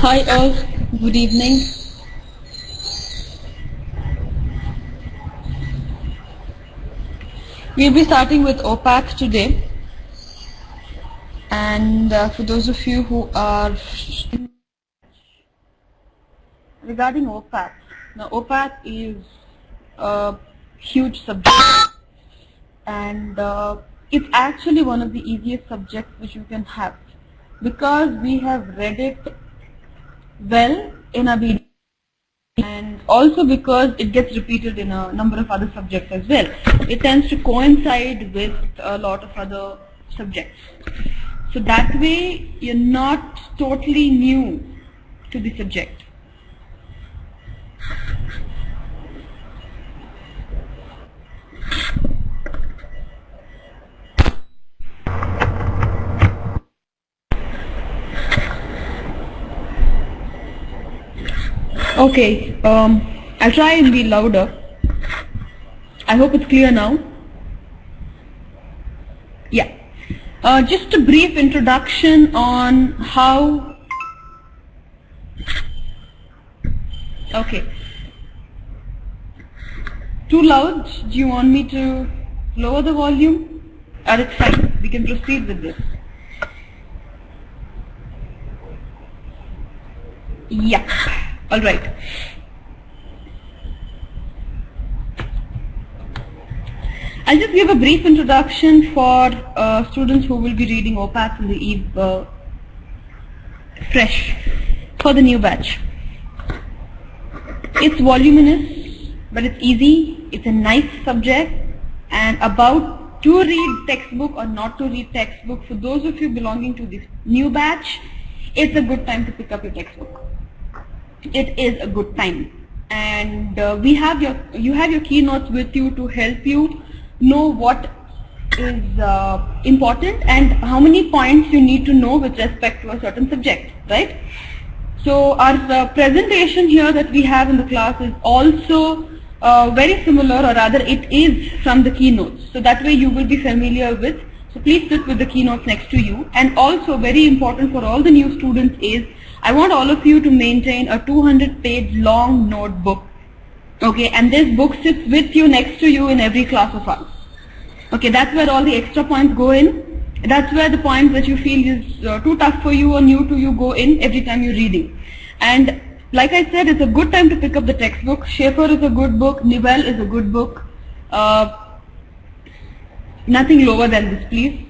Hi all, good evening. We'll be starting with OPAT today, and for those of you who are regarding OPAT, now OPAT is a huge subject, and it's actually one of the easiest subjects which you can have because we have read it well in a video, and also because it gets repeated in a number of other subjects as well. It tends to coincide with a lot of other subjects. So that way you're not totally new to the subject. Okay, I'll try and be louder. I hope it's clear now. Yeah. Just a brief introduction on how. Okay. Too loud? Do you want me to lower the volume? Or it's fine. We can proceed with this. Yeah. All right. I'll just give a brief introduction for students who will be reading OPAT in the eve fresh for the new batch. It's voluminous, but it's easy. It's a nice subject, and about to read textbook or not to read textbook, for those of you belonging to this new batch, it's a good time to pick up your textbook. It is a good time, and you have your keynotes with you to help you know what is important and how many points you need to know with respect to a certain subject, right? So our presentation here that we have in the class is also very similar, or rather it is from the keynotes. So that way you will be familiar with. So please sit with the keynotes next to you. And also very important for all the new students is, I want all of you to maintain a 200-page long notebook. Okay, and this book sits with you, next to you in every class of ours. Okay, that's where all the extra points go in. That's where the points that you feel is too tough for you or new to you go in every time you're reading. And like I said, it's a good time to pick up the textbook. Schaeffer is a good book. Nivelle is a good book. Nothing lower than this, please.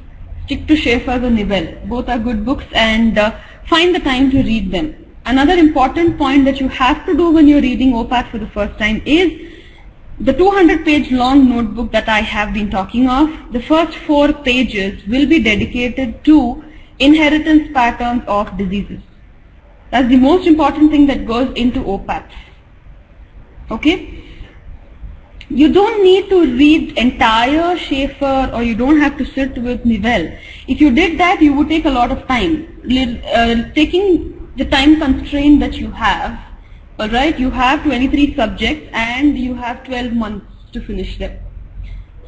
Stick to Schaeffer or Nivelle. Both are good books, and find the time to read them. Another important point that you have to do when you're reading OPAT for the first time is the 200-page long notebook that I have been talking of. The first 4 pages will be dedicated to inheritance patterns of diseases. That's the most important thing that goes into OPAT. Okay? You don't need to read entire Schaeffer, or you don't have to sit with Nivelle. If you did that, you would take a lot of time. Taking the time constraint that you have, alright, you have 23 subjects and you have 12 months to finish them.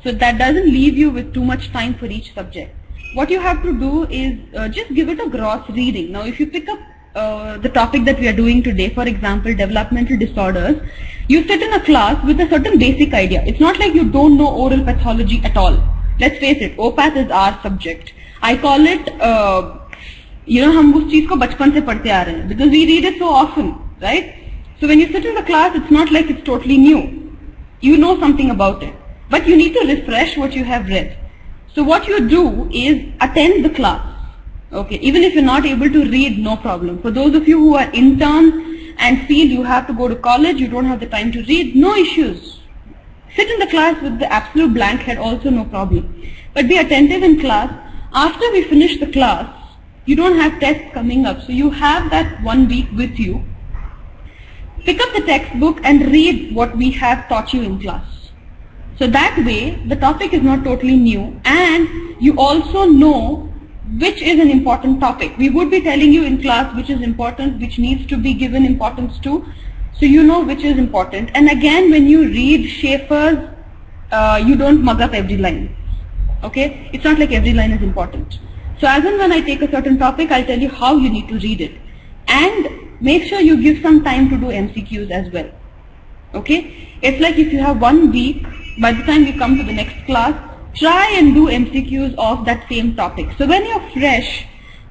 So that doesn't leave you with too much time for each subject. What you have to do is just give it a gross reading. Now if you pick up the topic that we are doing today, for example, developmental disorders, you sit in a class with a certain basic idea. It's not like you don't know oral pathology at all. Let's face it, OPAT is our subject. I call it, हम उस चीज को बचपन से पढ़ते आ रहे हैं, because we read it so often, right? So when you sit in the class, it's not like it's totally new. You know something about it, but you need to refresh what you have read. So what you do is attend the class. Okay, even if you're not able to read, no problem. For those of you who are interns and feel you have to go to college, you don't have the time to read, no issues. Sit in the class with the absolute blank head, also no problem. But be attentive in class. After we finish the class, you don't have tests coming up, so you have that 1 week with you. Pick up the textbook and read what we have taught you in class. So that way, the topic is not totally new, and you also know which is an important topic. We would be telling you in class which is important, which needs to be given importance to, so you know which is important. And again, when you read Schaeffer's, you don't mug up every line. Okay? It's not like every line is important. So as and when I take a certain topic, I'll tell you how you need to read it. And make sure you give some time to do MCQs as well. Okay? It's like if you have 1 week, by the time you come to the next class, try and do MCQs of that same topic. So when you're fresh,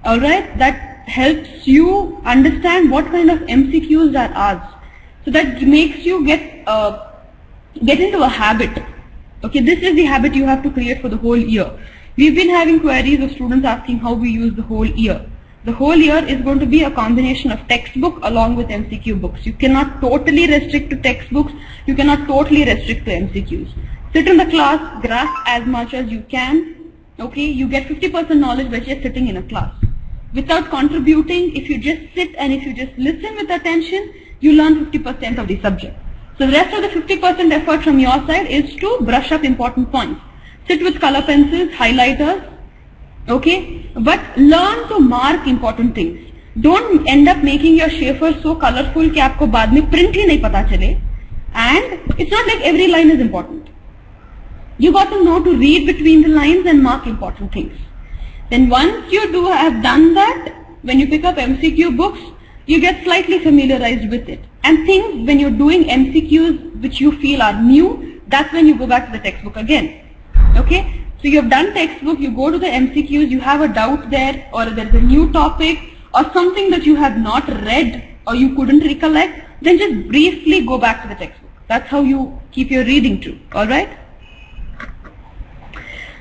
alright, that helps you understand what kind of MCQs are asked. So that makes you get into a habit. Okay, this is the habit you have to create for the whole year. We've been having queries of students asking how we use the whole year. The whole year is going to be a combination of textbook along with MCQ books. You cannot totally restrict to textbooks. You cannot totally restrict to MCQs. Sit in the class, grasp as much as you can. Okay, you get 50% knowledge by just sitting in a class. Without contributing, if you just sit and if you just listen with attention, you learn 50% of the subject. So the rest of the 50% effort from your side is to brush up important points. Sit with color pencils, highlighters, okay? But learn to mark important things. Don't end up making your Schaefer so colorful कि आपको बाद में print ही नहीं पता चले. And it's not like every line is important. You got to know to read between the lines and mark important things. Then once you have done that, when you pick up MCQ books, you get slightly familiarized with it. And things when you're doing MCQs which you feel are new, that's when you go back to the textbook again. Okay? So you have done textbook, you go to the MCQs, you have a doubt there, or there's a new topic, or something that you have not read or you couldn't recollect, then just briefly go back to the textbook. That's how you keep your reading true. Alright?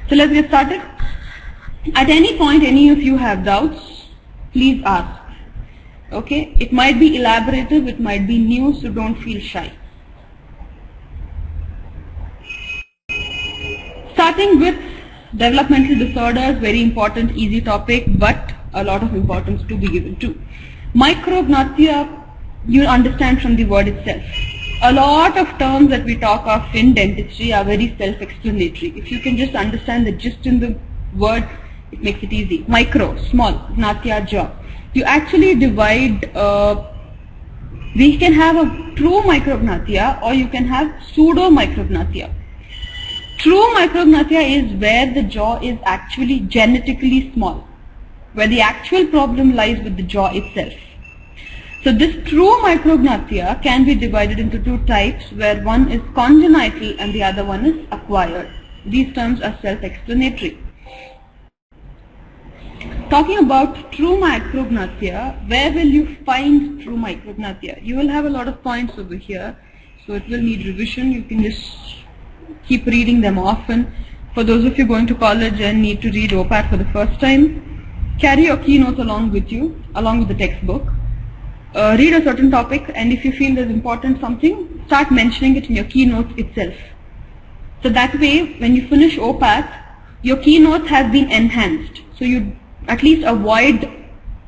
So let's get started. At any point any of you have doubts, please ask. Okay? It might be elaborative, it might be new, so don't feel shy. Starting with developmental disorders, very important, easy topic, but a lot of importance to be given to. Micrognathia, you understand from the word itself. A lot of terms that we talk of in dentistry are very self-explanatory. If you can just understand the gist in the word, it makes it easy. Micro, small, gnathia, jaw. You actually divide, we can have a true micrognathia or you can have pseudo-micrognathia. True micrognathia is where the jaw is actually genetically small, where the actual problem lies with the jaw itself. So this true micrognathia can be divided into two types, where one is congenital and the other one is acquired. These terms are self-explanatory. Talking about true micrognathia, where will you find true micrognathia? You will have a lot of points over here, so it will need revision. You can just keep reading them often. For those of you going to college and need to read OPAT for the first time, carry your keynotes along with you, along with the textbook. Read a certain topic, and if you feel there's important something, start mentioning it in your keynotes itself. So that way, when you finish OPAT, your keynotes have been enhanced. So you at least avoid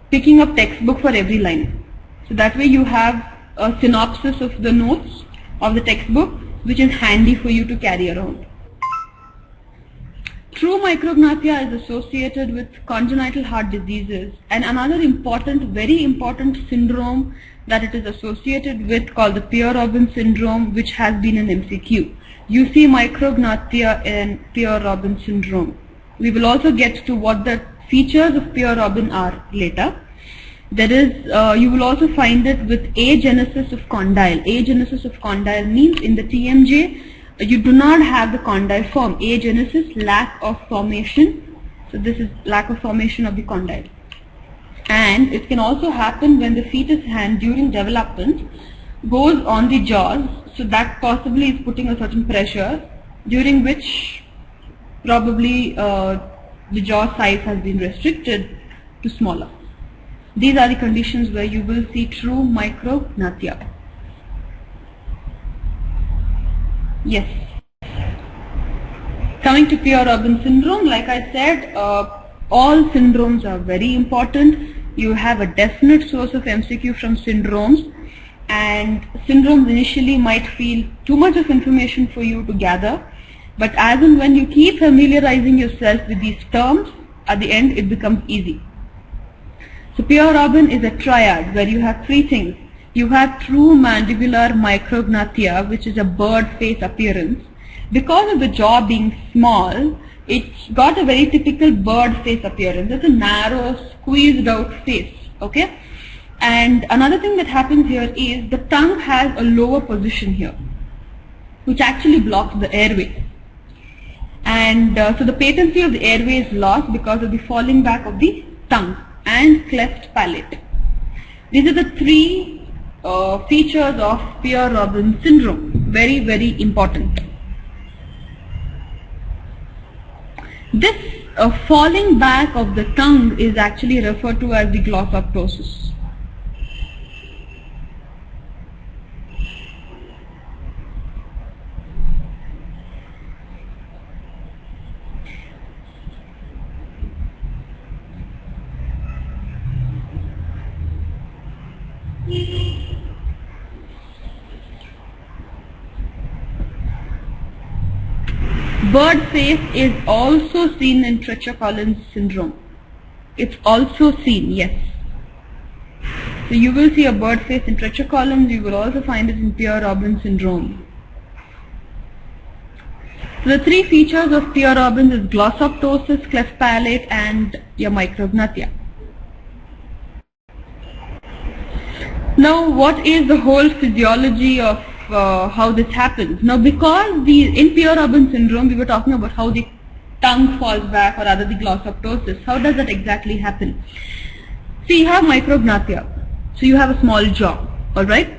picking up textbook for every line. So that way you have a synopsis of the notes of the textbook, which is handy for you to carry around. True micrognathia is associated with congenital heart diseases, and another important, very important syndrome that it is associated with called the Pierre-Robin syndrome, which has been an MCQ. You see micrognathia in Pierre-Robin syndrome. We will also get to what the features of Pierre-Robin are later. There is, you will also find it with agenesis of condyle. Agenesis of condyle means in the TMJ, you do not have the condyle form. Agenesis, lack of formation. So this is lack of formation of the condyle. And it can also happen when the fetus hand during development goes on the jaws. So that possibly is putting a certain pressure, during which probably the jaw size has been restricted to smaller. These are the conditions where you will see true micrognathia. Yes. Coming to Pierre-Robin syndrome, like I said, all syndromes are very important. You have a definite source of MCQ from syndromes, and syndromes initially might feel too much of information for you to gather, but as and when you keep familiarizing yourself with these terms, at the end it becomes easy. So Pierre-Robin is a triad where you have three things. You have true mandibular micrognathia, which is a bird face appearance. Because of the jaw being small, it's got a very typical bird face appearance. It's a narrow, squeezed out face. Okay? And another thing that happens here is the tongue has a lower position here, which actually blocks the airway. And so the patency of the airway is lost because of the falling back of the tongue and cleft palate. These are the three features of Pierre-Robin syndrome. Very, very important. This falling back of the tongue is actually referred to as the glossoptosis. Bird face is also seen in Treacher-Collins syndrome. It's also seen, yes. So you will see a bird face in Treacher-Collins, you will also find it in Pierre-Robin syndrome. So the three features of Pierre-Robin is glossoptosis, cleft palate, and your micrognathia. Now, what is the whole physiology of how this happens? Now, because in Pierre-Robin syndrome, we were talking about how the tongue falls back, or rather the glossoptosis. How does that exactly happen? See, you have micrognathia. So you have a small jaw, alright?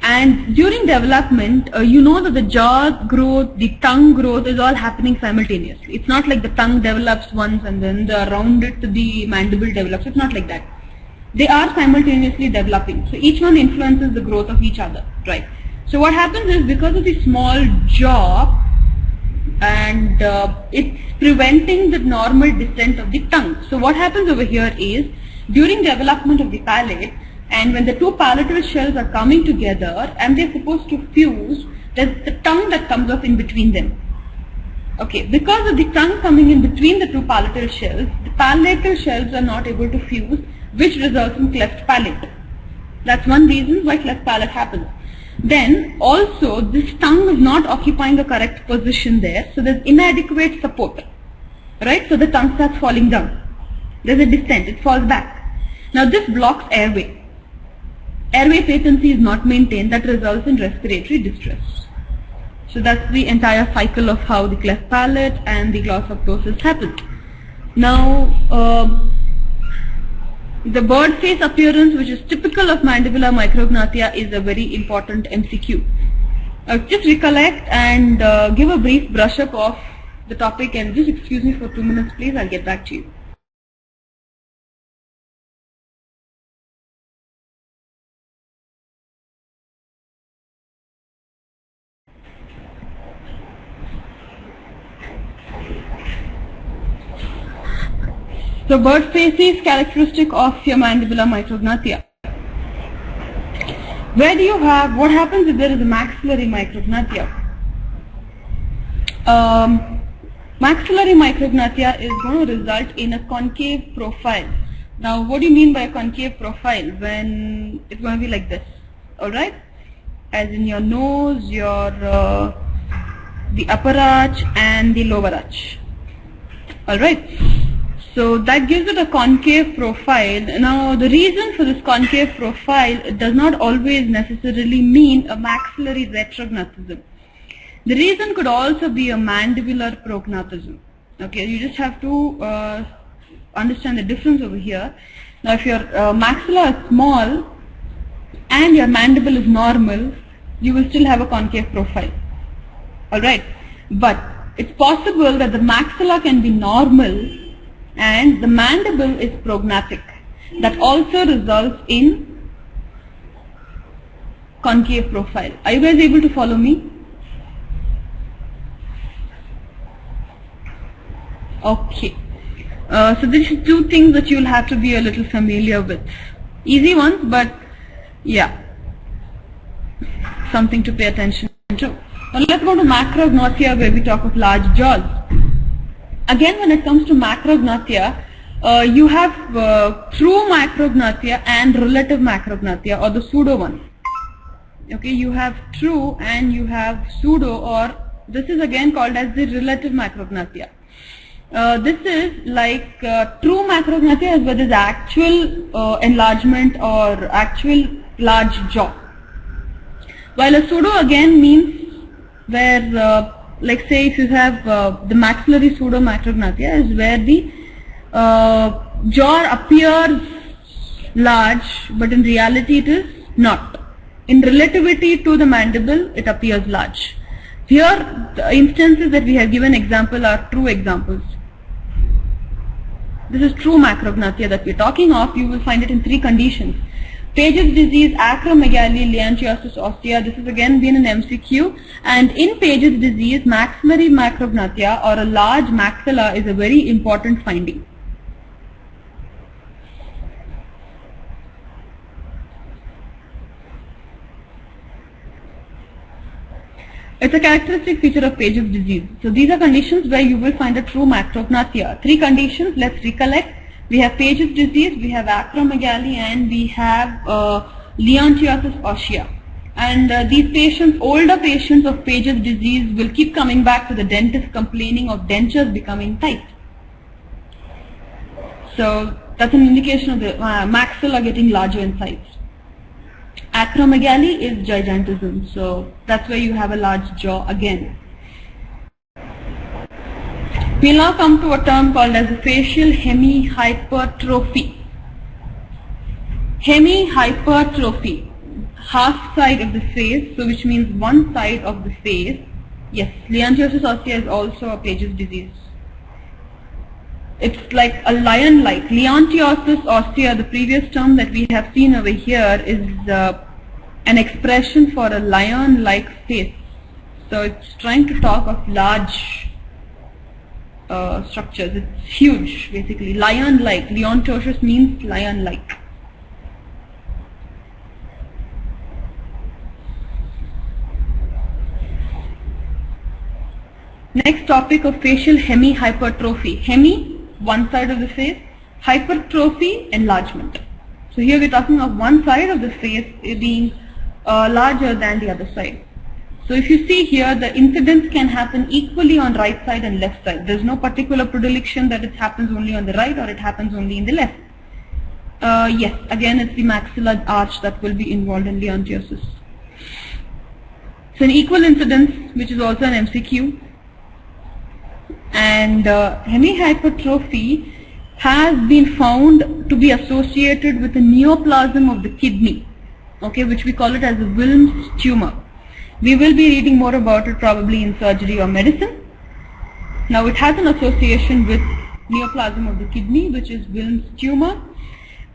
And during development, you know that the jaw growth, the tongue growth is all happening simultaneously. It's not like the tongue develops once and then around it the mandible develops. It's not like that. They are simultaneously developing. So each one influences the growth of each other, right? So what happens is, because of the small jaw, and it's preventing the normal descent of the tongue. So what happens over here is, during development of the palate, and when the two palatal shells are coming together and they're supposed to fuse, there's the tongue that comes off in between them. Okay, because of the tongue coming in between the two palatal shells, the palatal shells are not able to fuse, which results in cleft palate. That's one reason why cleft palate happens. Then also this tongue is not occupying the correct position there, so there's inadequate support, right? So the tongue starts falling down. There's a descent, it falls back. Now this blocks airway. Airway patency is not maintained, that results in respiratory distress. So that's the entire cycle of how the cleft palate and the glossoptosis happens. Now the bird face appearance, which is typical of mandibular micrognathia, is a very important MCQ. Just recollect and give a brief brush up of the topic, and just excuse me for 2 minutes please, I'll get back to you. So bird face is characteristic of your mandibular micrognathia. Where do you have, what happens if there is a maxillary micrognathia? Maxillary micrognathia is going to result in a concave profile. Now what do you mean by a concave profile? When it's going to be like this, alright? As in your nose, your the upper arch and the lower arch, alright? So that gives it a concave profile. Now the reason for this concave profile, it does not always necessarily mean a maxillary retrognathism. The reason could also be a mandibular prognathism. Okay, you just have to understand the difference over here. Now if your maxilla is small and your mandible is normal, you will still have a concave profile. Alright, but it's possible that the maxilla can be normal and the mandible is prognathic. That also results in concave profile. Are you guys able to follow me? Okay. So these are two things that you will have to be a little familiar with. Easy ones, but yeah, something to pay attention to. Now let's go to macrognathia, where we talk of large jaws. Again, when it comes to macrognathia, you have true macrognathia and relative macrognathia, or the pseudo one. Okay, you have true and you have pseudo, or this is again called as the relative macrognathia. This is like true macrognathia is where there is actual enlargement or actual large jaw. While a pseudo again means where, like say if you have the maxillary pseudo macrognathia is where the jaw appears large, but in reality it is not. In relativity to the mandible, it appears large. Here, the instances that we have given example are true examples. This is true macrognathia that we are talking of. You will find it in 3 conditions. Paget's disease, acromegaly, liantiosis osseosa. This has again been an MCQ. And in Paget's disease, maxillary macrognathia or a large maxilla is a very important finding. It's a characteristic feature of Paget's disease. So these are conditions where you will find a true macrognathia. 3 conditions, let's recollect. We have Paget's disease, we have acromegaly, and we have liantiosis osseosa. And these patients, older patients of Paget's disease will keep coming back to the dentist complaining of dentures becoming tight. So that's an indication of the maxilla getting larger in size. Acromegaly is gigantism, so that's where you have a large jaw again. We'll now come to a term called as the facial hemihypertrophy. Hemihypertrophy, half side of the face, so which means one side of the face. Yes, liantiosis osseosa is also a Paget's disease. It's like a lion-like. Liantiosis osseosa, the previous term that we have seen over here, is an expression for a lion-like face. So it's trying to talk of large structures. It's huge, basically. Lion-like. Liantiosis means lion-like. Next topic of facial hemihypertrophy. Hemi, one side of the face. Hypertrophy, enlargement. So here we're talking of one side of the face being larger than the other side. So if you see here, the incidence can happen equally on right side and left side. There's no particular predilection that it happens only on the right or it happens only in the left. Yes, again it's the maxilla arch that will be involved in liantiosis. So an equal incidence, which is also an MCQ. And hemihypertrophy has been found to be associated with a neoplasm of the kidney, okay, which we call it as a Wilms tumor. We will be reading more about it probably in surgery or medicine. Now it has an association with neoplasm of the kidney, which is Wilms tumor,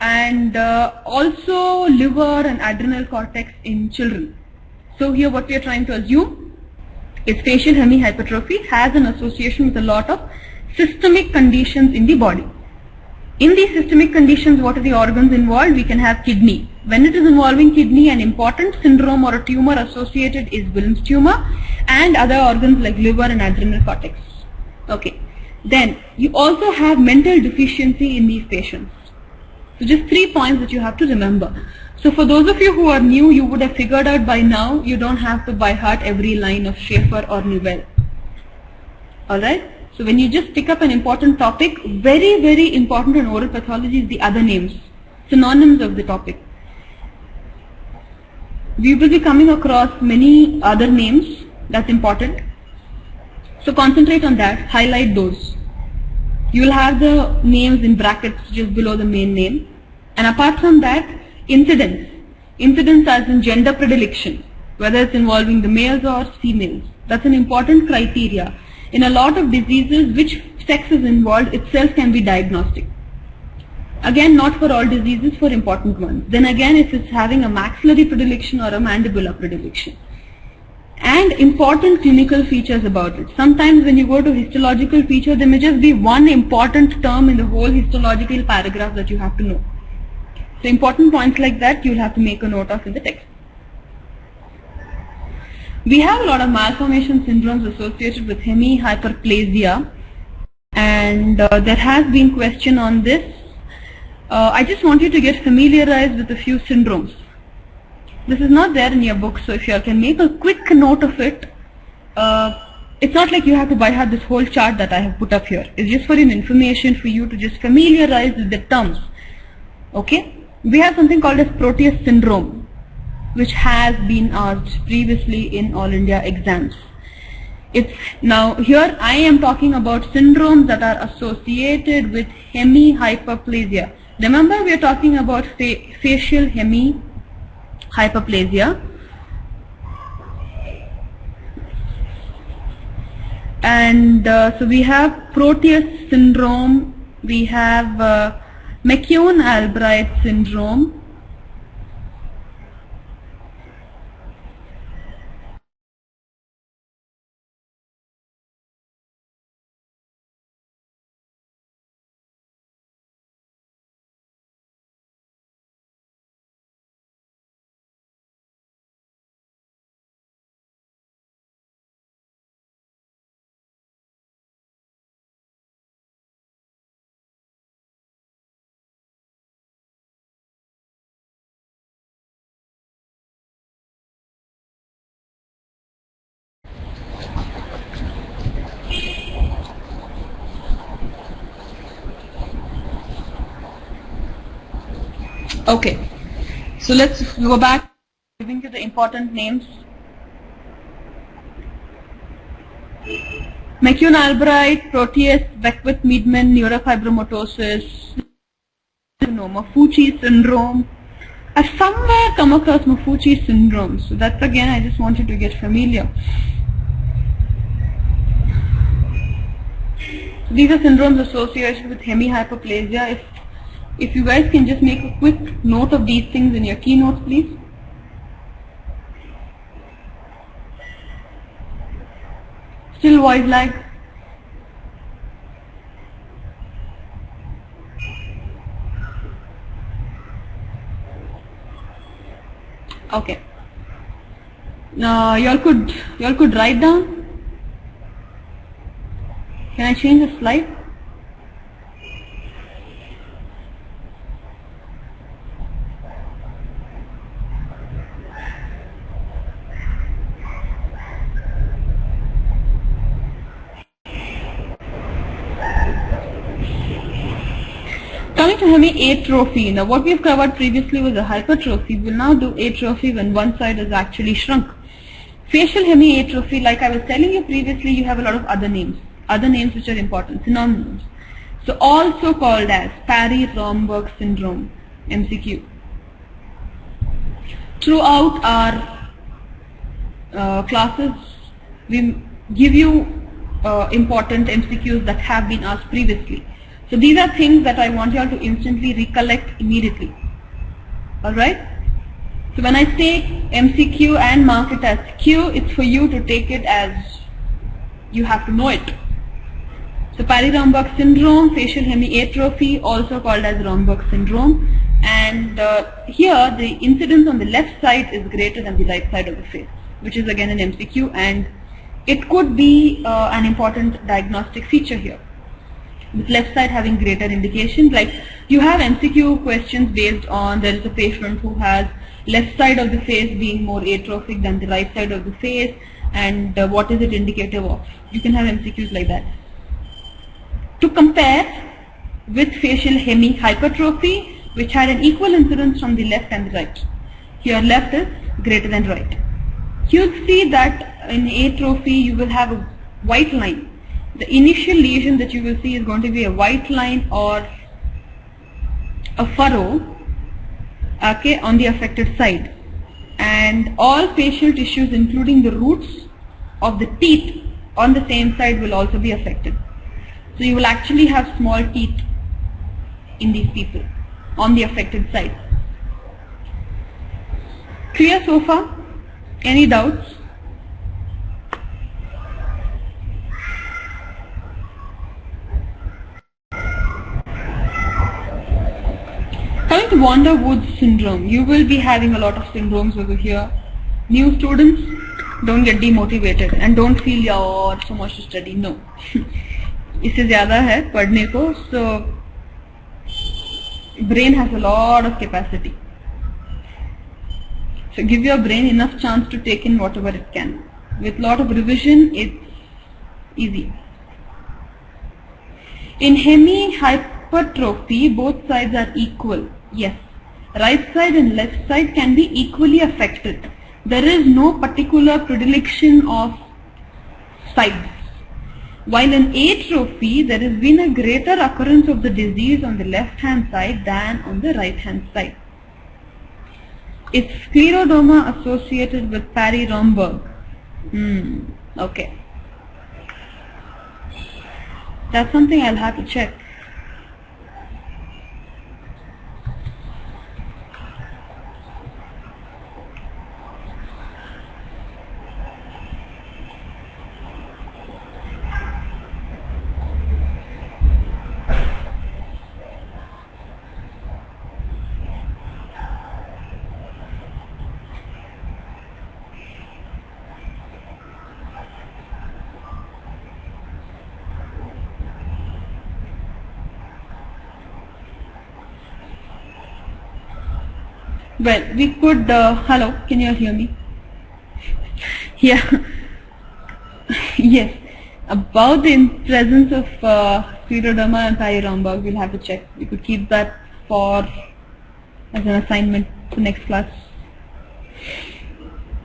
and also liver and adrenal cortex in children. So here what we are trying to assume is facial hemihypertrophy has an association with a lot of systemic conditions in the body. In these systemic conditions, what are the organs involved? We can have kidney. When it is involving kidney, an important syndrome or a tumor associated is Wilms tumor, and other organs like liver and adrenal cortex. Okay. Then you also have mental deficiency in these patients. So just 3 points that you have to remember. So for those of you who are new, you would have figured out by now, you don't have to by heart every line of Schaeffer or Newell. Alright? So when you just pick up an important topic, very, very important in oral pathology is the other names, synonyms of the topic. We will be coming across many other names, that's important. So concentrate on that, highlight those. You will have the names in brackets just below the main name. And apart from that, incidence. Incidence as in gender predilection, whether it's involving the males or females. That's an important criteria. In a lot of diseases, which sex is involved itself can be diagnostic. Again, not for all diseases, for important ones. Then again, if it's having a maxillary predilection or a mandibular predilection. And important clinical features about it. Sometimes when you go to histological feature, there may just be one important term in the whole histological paragraph that you have to know. So important points like that you'll have to make a note of in the text. We have a lot of malformation syndromes associated with hemihyperplasia, and there has been question on this. I just want you to get familiarized with a few syndromes. This is not there in your book, so if you can make a quick note of it, it's not like you have to by heart this whole chart that I have put up here. It's just for your information, for you to just familiarize with the terms. Okay? We have something called as Proteus syndrome, which has been asked previously in All India exams. Now here I am talking about syndromes that are associated with hemihyperplasia. Remember, we are talking about facial hemihyperplasia. And so we have Proteus syndrome, we have McCune-Albright syndrome, Okay, so let's go back, giving you the important names. McCune-Albright, Proteus, Beckwith-Meadman, neurofibromatosis, Maffucci syndrome. I've somewhere come across Maffucci syndrome, so that's again I just wanted to get familiar. So these are syndromes associated with hemihyperplasia. If you guys can just make a quick note of these things in your keynotes, please. Still voice lag? Okay. Now y'all could write down. Can I change the slide? Coming to hemiatrophy. Now what we've covered previously was a hypertrophy. We'll now do atrophy when one side is actually shrunk. Facial hemiatrophy, like I was telling you previously, you have a lot of other names which are important, synonyms. So also called as Parry-Romberg syndrome, MCQ. Throughout our classes, we give you important MCQs that have been asked previously. So these are things that I want you all to instantly recollect immediately. Alright? So when I say MCQ and mark it as Q, it's for you to take it as you have to know it. So Parry-Romberg syndrome, facial hemiatrophy, also called as Romberg syndrome. And here the incidence on the left side is greater than the right side of the face, which is again an MCQ, and it could be an important diagnostic feature here. With left side having greater indication, like you have MCQ questions based on there is a patient who has left side of the face being more atrophic than the right side of the face, and what is it indicative of? You can have MCQs like that. To compare with facial hemihypertrophy, which had an equal incidence from the left and the right. Here left is greater than right. You'll see that in atrophy you will have a white line. The initial lesion that you will see is going to be a white line or a furrow, okay, on the affected side. And all facial tissues, including the roots of the teeth on the same side, will also be affected. So you will actually have small teeth in these people on the affected side. Clear so far? Any doubts? Coming to van der Waals syndrome, you will be having a lot of syndromes over here. New students, don't get demotivated and don't feel you're so much to study. No. इससे ज़्यादा है पढ़ने को, so brain has a lot of capacity. So give your brain enough chance to take in whatever it can. With lot of revision, it's Easy. In hemihypertrophy, both sides are equal. Yes. Right side and left side can be equally affected. There is no particular predilection of sides. While in atrophy, there has been a greater occurrence of the disease on the left hand side than on the right hand side. Is scleroderma associated with Parry-Romberg? Okay. That's something I'll have to check. Well, we could, hello, can you hear me? Yeah, yes, about the presence of scleroderma and Parry-Romberg, we'll have to check. We could keep that as an assignment for next class.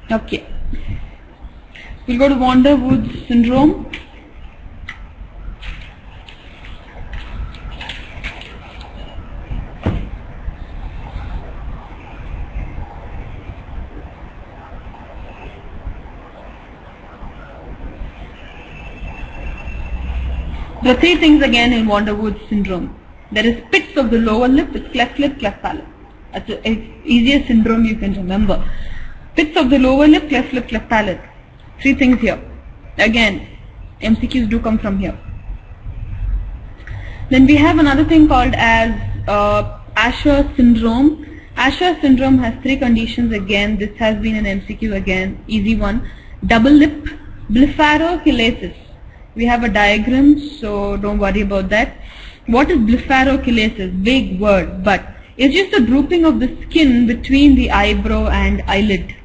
Okay, we'll go to van der Waals syndrome. There are three things again in van der Waals syndrome. There is pits of the lower lip with cleft lip, cleft palate. That's the easiest syndrome you can remember. Pits of the lower lip, cleft lip, cleft palate. Three things here. Again, MCQs do come from here. Then we have another thing called as Usher syndrome. Usher syndrome has three conditions again. This has been an MCQ again, easy one. Double lip, blepharochilasis. We have a diagram, so don't worry about that. What is blepharochilasis? Big word, but it's just a drooping of the skin between the eyebrow and eyelid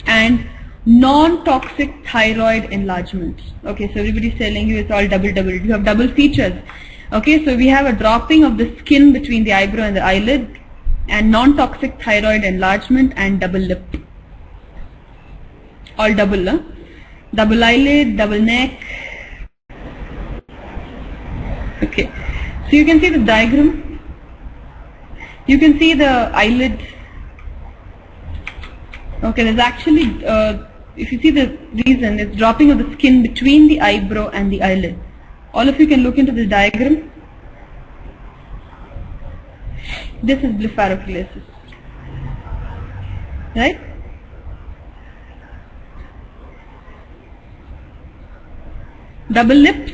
and non-toxic thyroid enlargement. Okay, so everybody's telling you it's all double. You have double features. Okay, so we have a dropping of the skin between the eyebrow and the eyelid and non-toxic thyroid enlargement and double lip. All double, huh? Double eyelid, double neck. Okay, so you can see the diagram. You can see the eyelid. Okay, there's actually, if you see the reason, it's dropping of the skin between the eyebrow and the eyelid. All of you can look into this diagram. This is blepharochilasis, right? Double lips.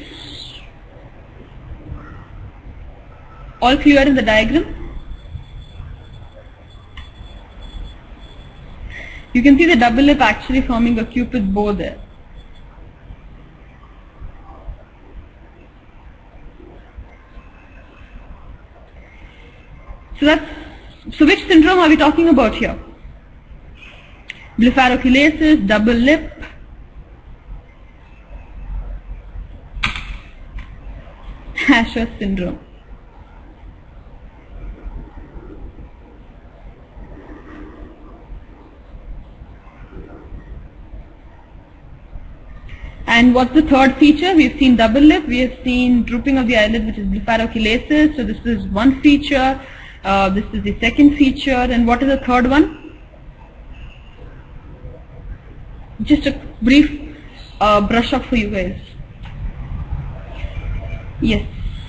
All clear in the diagram? You can see the double lip actually forming a cupid's bow there. So which syndrome are we talking about here? Blepharochilasis, double lip, Usher syndrome. And what's the third feature? We've seen double lip, we have seen drooping of the eyelid, which is blepharochilasis. So this is one feature, this is the second feature, and what is the third one? Just a brief brush up for you guys. Yes,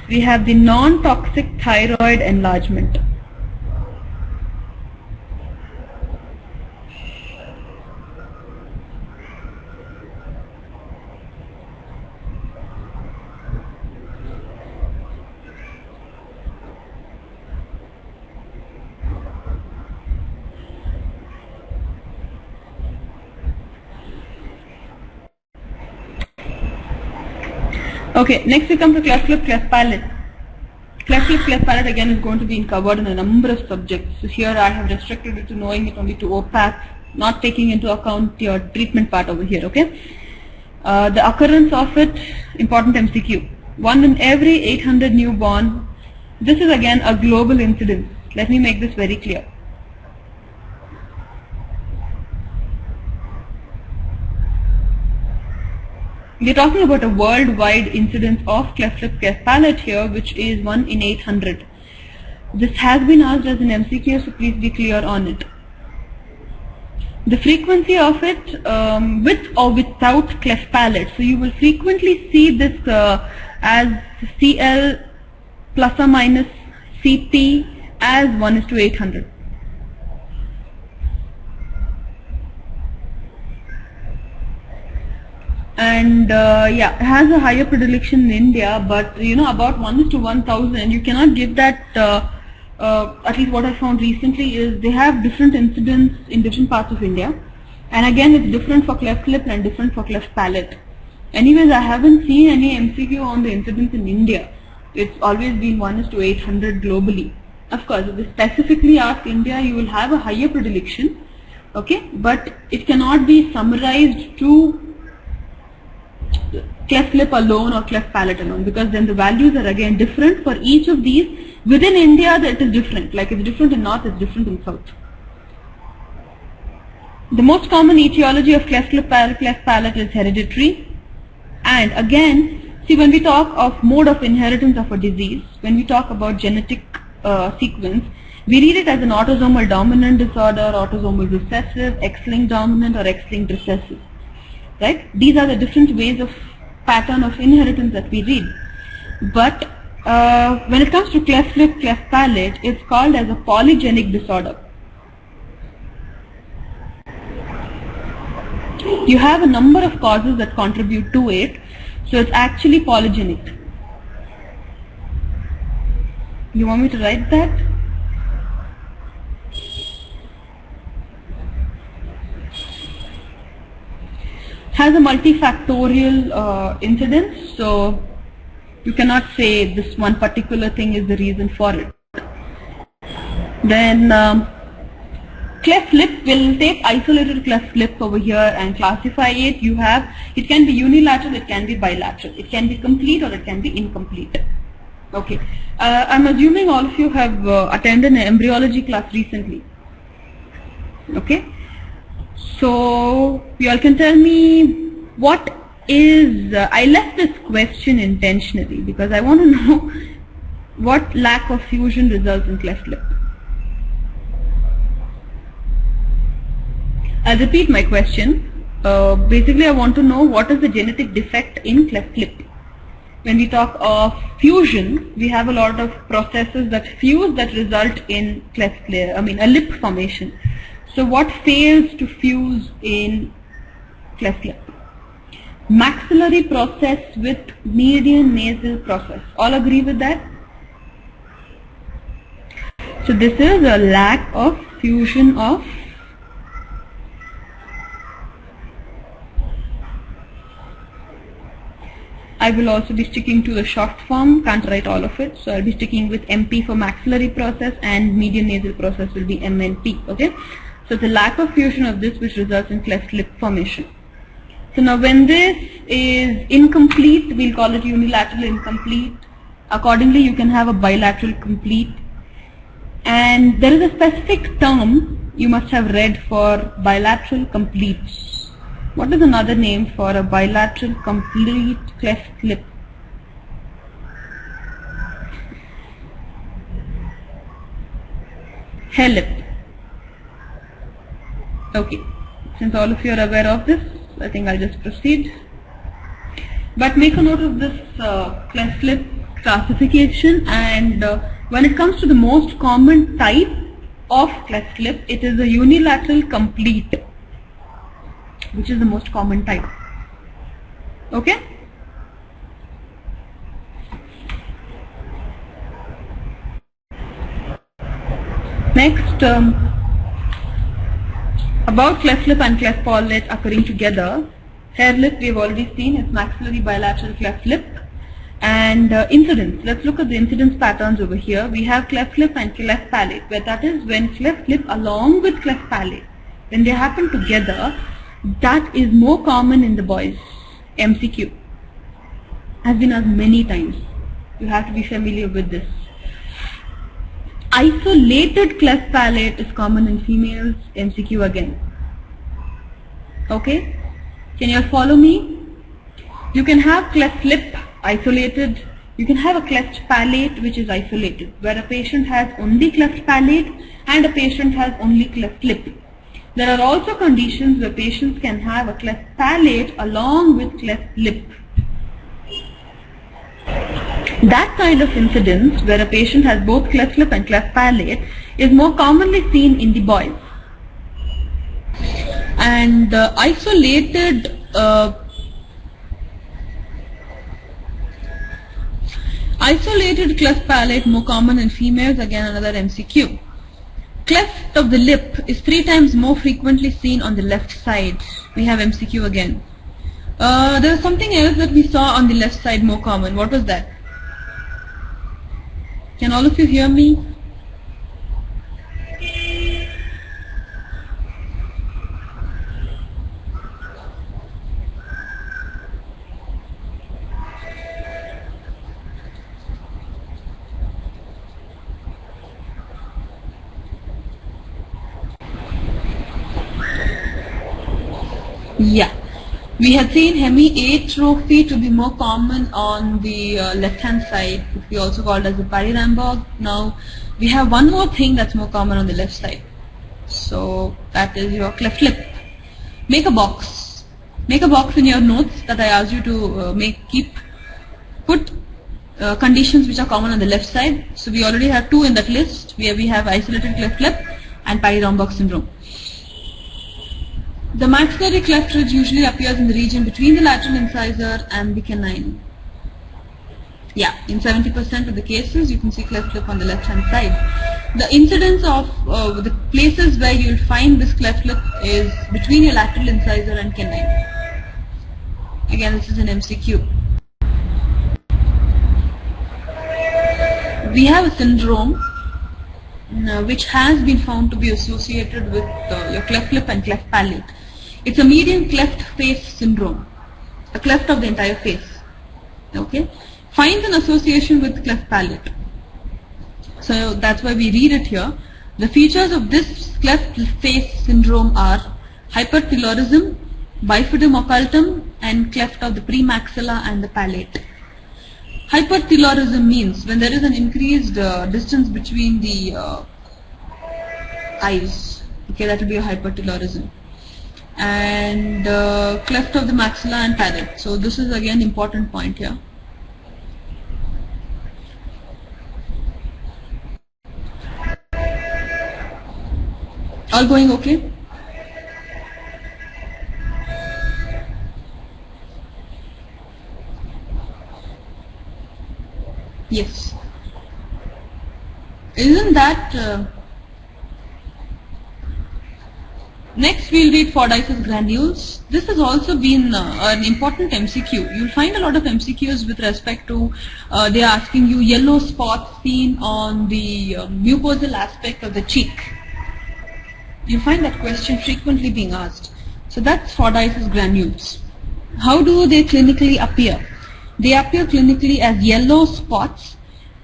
we have the non-toxic thyroid enlargement. Okay, next we come to cleft lip, cleft palate. Cleft lip, cleft palate again is going to be covered in a number of subjects. So here I have restricted it to knowing it only to OPAC, not taking into account your treatment part over here, okay? The occurrence of it, important MCQ. 1 in every 800 newborn. This is again a global incidence. Let me make this very clear. We are talking about a worldwide incidence of cleft lip, cleft palate here, which is 1 in 800. This has been asked as an MCQ, so please be clear on it. The frequency of it, with or without cleft palate. So you will frequently see this as CL plus or minus CP as 1:800. And yeah, it has a higher predilection in India, but about 1:1000. You cannot give that. At least what I found recently is they have different incidents in different parts of India, and again it's different for cleft lip and different for cleft palate. Anyways, I haven't seen any MCQ on the incidence in India. It's always been 1:800 globally. Of course, if they specifically ask India, you will have a higher predilection, okay, but it cannot be summarized to cleft lip alone or cleft palate alone, because then the values are again different for each of these. Within India, that is different. Like it's different in north, it's different in south. The most common etiology of cleft lip, cleft palate is hereditary. And again, see, when we talk of mode of inheritance of a disease, when we talk about genetic sequence, we read it as an autosomal dominant disorder, autosomal recessive, X-linked dominant, or X-linked recessive. Right? These are the different ways of pattern of inheritance that we read. But when it comes to cleft lip, cleft palate, it's called as a polygenic disorder. You have a number of causes that contribute to it, so it's actually polygenic. You want me to write that? Has a multifactorial incidence, so you cannot say this one particular thing is the reason for it. Then cleft lip, will take isolated cleft lip over here and classify it. It can be unilateral, it can be bilateral, it can be complete or it can be incomplete. Okay, I'm assuming all of you have attended an embryology class recently. Okay, so you all can tell me what is, I left this question intentionally because I want to know what lack of fusion results in cleft lip. I'll repeat my question. Basically I want to know what is the genetic defect in cleft lip. When we talk of fusion, we have a lot of processes that fuse that result in cleft lip, a lip formation. So what fails to fuse in cleft lip? Maxillary process with median nasal process. All agree with that? So this is a lack of fusion of I will also be sticking to the short form, can't write all of it, so I'll be sticking with MP for maxillary process and median nasal process will be MNP, okay? So it's a lack of fusion of this which results in cleft lip formation. So now when this is incomplete, we'll call it unilateral incomplete. Accordingly, you can have a bilateral complete. And there is a specific term you must have read for bilateral complete. What is another name for a bilateral complete cleft lip? Hair lip. Okay, since all of you are aware of this, I think I'll just proceed. But make a note of this cleft lip classification, and when it comes to the most common type of cleft lip, it is a unilateral complete, which is the most common type. Okay? Next, about cleft lip and cleft palate occurring together. Hair lip we have already seen, it's maxillary bilateral cleft lip. And incidence, let's look at the incidence patterns over here. We have cleft lip and cleft palate, where that is when cleft lip along with cleft palate, when they happen together, that is more common in the boys. MCQ. Has been asked many times. You have to be familiar with this. Isolated cleft palate is common in females. MCQ again. Okay? Can you all follow me? You can have cleft lip isolated. You can have a cleft palate which is isolated, where a patient has only cleft palate and a patient has only cleft lip. There are also conditions where patients can have a cleft palate along with cleft lip. That kind of incidence, where a patient has both cleft lip and cleft palate, is more commonly seen in the boys. And isolated cleft palate more common in females, again another MCQ. Cleft of the lip is 3 times more frequently seen on the left side. We have MCQ again. There was something else that we saw on the left side more common. What was that? Can all of you hear me? Yeah, we had seen hemiatrophy to be more common on the left-hand side, which we also called as the Pari-Ramberg. Now, we have one more thing that's more common on the left side. So, that is your cleft lip. Make a box. Make a box in your notes that I asked you to put conditions which are common on the left side. So, we already have 2 in that list, where we have isolated cleft lip and Pari-Ramberg syndrome. The maxillary cleft ridge usually appears in the region between the lateral incisor and the canine. Yeah, in 70% of the cases, you can see cleft lip on the left-hand side. The incidence of the places where you will find this cleft lip is between your lateral incisor and canine. Again, this is an MCQ. We have a syndrome which has been found to be associated with your cleft lip and cleft palate. It's a median cleft face syndrome, a cleft of the entire face. Okay, finds an association with cleft palate. So that's why we read it here. The features of this cleft face syndrome are hyperthyroidism, bifidum occultum, and cleft of the premaxilla and the palate. Hyperthyroidism means when there is an increased distance between the eyes. Okay, that will be a hyperthyroidism. And cleft of the maxilla and palate. So this is again important point here. All going okay? Yes. Isn't that next we'll read Fordyce's granules. This has also been an important MCQ. You'll find a lot of MCQs with respect to they are asking you yellow spots seen on the mucosal aspect of the cheek. You find that question frequently being asked. So that's Fordyce's granules. How do they clinically appear? They appear clinically as yellow spots.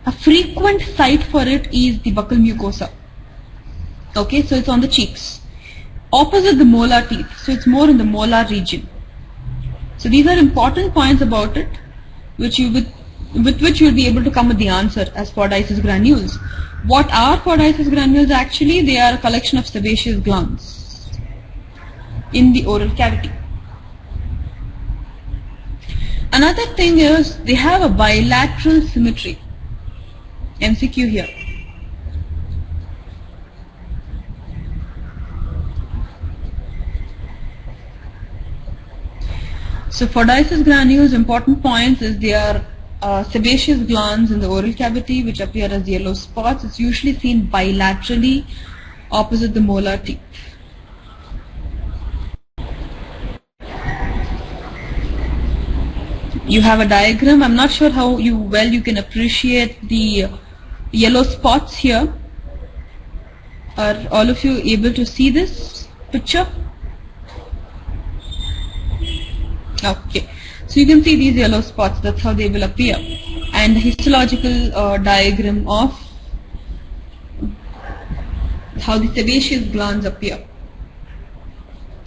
A frequent site for it is the buccal mucosa. Okay, so it's on the cheeks. Opposite the molar teeth, so it's more in the molar region. So these are important points about it, with which you'll be able to come with the answer as Fordyce's granules. What are Fordyce's granules actually? They are a collection of sebaceous glands in the oral cavity. Another thing is they have a bilateral symmetry. MCQ here. So Fordyce's granules, important points is they are sebaceous glands in the oral cavity which appear as yellow spots. It's usually seen bilaterally opposite the molar teeth. You have a diagram. I'm not sure how well you can appreciate the yellow spots here. Are all of you able to see this picture? Okay. So you can see these yellow spots, that's how they will appear. And the histological diagram of how the sebaceous glands appear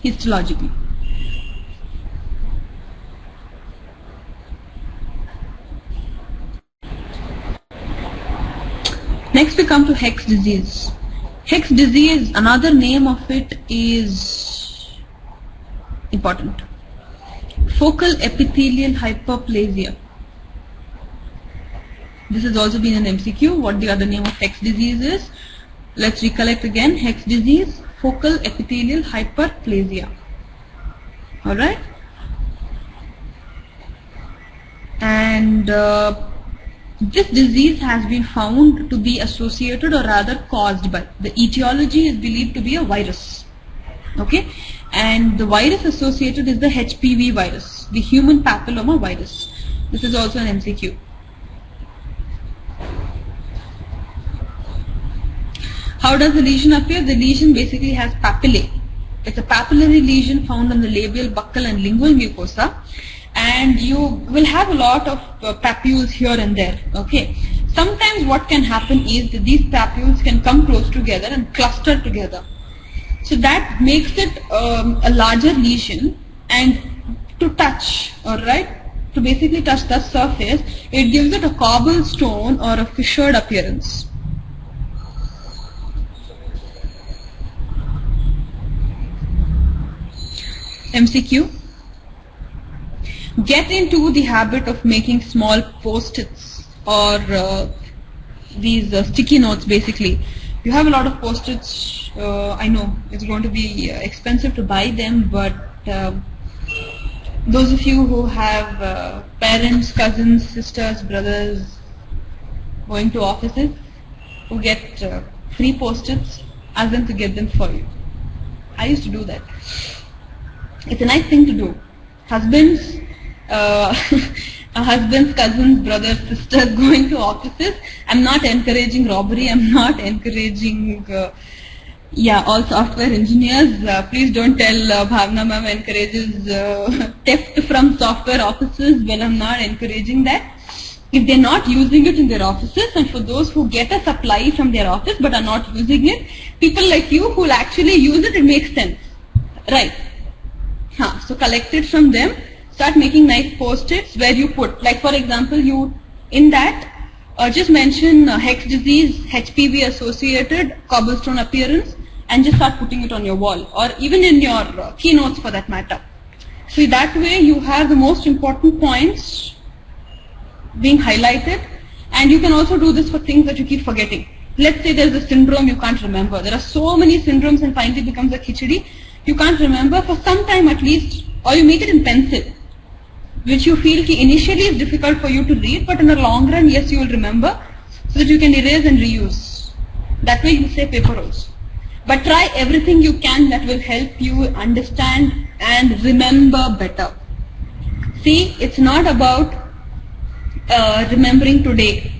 histologically. Next we come to Hex disease. Hex disease, another name of it is important. Focal epithelial hyperplasia. This has also been an MCQ. What the other name of Hex disease is? Let's recollect again. Hex disease, focal epithelial hyperplasia. Alright? And this disease has been found to be associated or rather caused by, the etiology is believed to be a virus. Okay? And the virus associated is the HPV virus, the human papilloma virus. This is also an MCQ. How does the lesion appear? The lesion basically has papillae. It's a papillary lesion found on the labial, buccal and lingual mucosa. And you will have a lot of papules here and there. Okay. Sometimes what can happen is that these papules can come close together and cluster together. So that makes it a larger lesion, and to touch, alright, to basically touch the surface, it gives it a cobblestone or a fissured appearance. MCQ. Get into the habit of making small post-its or these sticky notes basically. You have a lot of post-its. I know it's going to be expensive to buy them, but those of you who have parents, cousins, sisters, brothers going to offices who get free post-its, ask them to get them for you. I used to do that. It's a nice thing to do. Husbands, cousins, brothers, sisters going to offices. I'm not encouraging robbery. I'm not encouraging, all software engineers. Please don't tell Bhavna ma'am encourages theft from software offices. Well, I'm not encouraging that. If they're not using it in their offices, and for those who get a supply from their office but are not using it, people like you who will actually use it, it makes sense. Right. So collect it from them. Start making nice post-its where you put, like for example, you in that just mention Hex disease, HPV associated, cobblestone appearance, and just start putting it on your wall or even in your keynotes for that matter. So that way you have the most important points being highlighted, and you can also do this for things that you keep forgetting. Let's say there's a syndrome you can't remember. There are so many syndromes and finally it becomes a khichdi. You can't remember for some time at least, or you make it in pencil, which you feel initially is difficult for you to read, but in the long run, yes, you will remember, so that you can erase and reuse. That way you save paper also. But try everything you can that will help you understand and remember better. See, it's not about remembering today.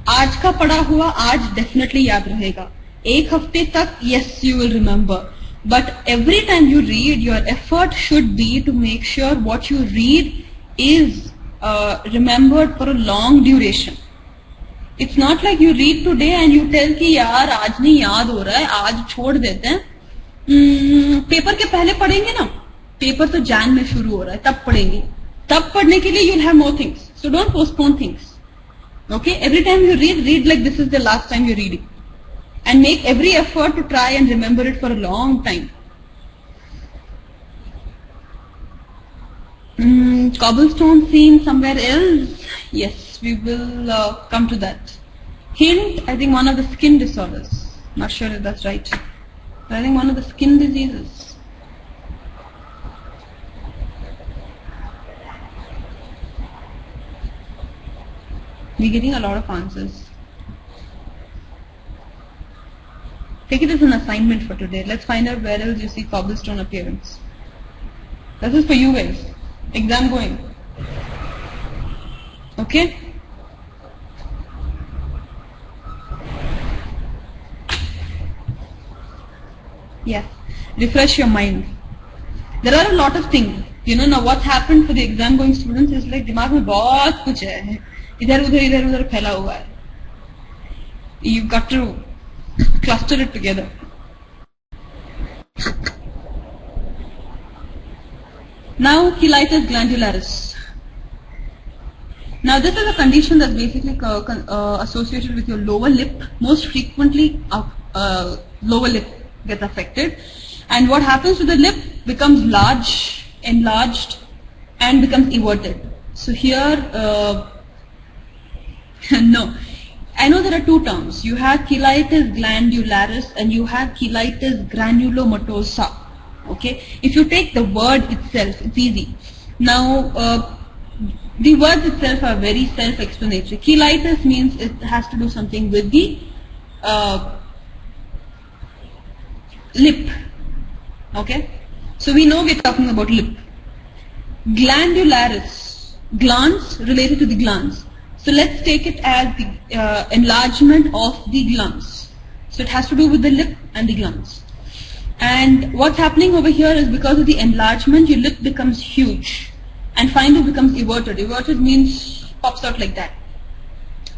आज का पढ़ा हुआ आज definitely याद रहेगा. एक हफ्ते तक, yes, you will remember. But every time you read, your effort should be to make sure what you read is remembered for a long duration. It's not like you read today and you tell कि यार आज नहीं याद हो रहा है, आज छोड़ देते हैं. पेपर के पहले पढ़ेंगे ना, पेपर तो जैन में शुरू हो रहा है, तब पढ़ेंगे. तब पढ़ने के लिए you'll have more things. So don't postpone things. Okay, every time you read like this is the last time you're reading. And make every effort to try and remember it for a long time. Cobblestone seen somewhere else? Yes, we will come to that. Hint, I think one of the skin disorders. Not sure if that's right. But I think one of the skin diseases. We're getting a lot of answers. Take it as an assignment for today. Let's find out where else you see cobblestone appearance. This is for you guys. Exam going. Okay? Yeah. Refresh your mind. There are a lot of things. now what happened for the exam going students is like दिमाग में बहुत कुछ है, इधर उधर फैला हुआ है. You've got to cluster it together. Now cheilitis glandularis. Now this is a condition that's basically associated with your lower lip. Most frequently lower lip gets affected, and what happens to the lip becomes large, enlarged, and becomes everted. So here, no. I know there are two terms. You have cheilitis glandularis and you have cheilitis granulomatosa. Okay. If you take the word itself, it's easy. Now, the words itself are very self-explanatory. Cheilitis means it has to do something with the lip. Okay. So we know we're talking about lip. Glandularis, glands related to the glands. So let's take it as the enlargement of the glands. So it has to do with the lip and the glands. And what's happening over here is because of the enlargement, your lip becomes huge. And finally becomes everted. Everted means pops out like that.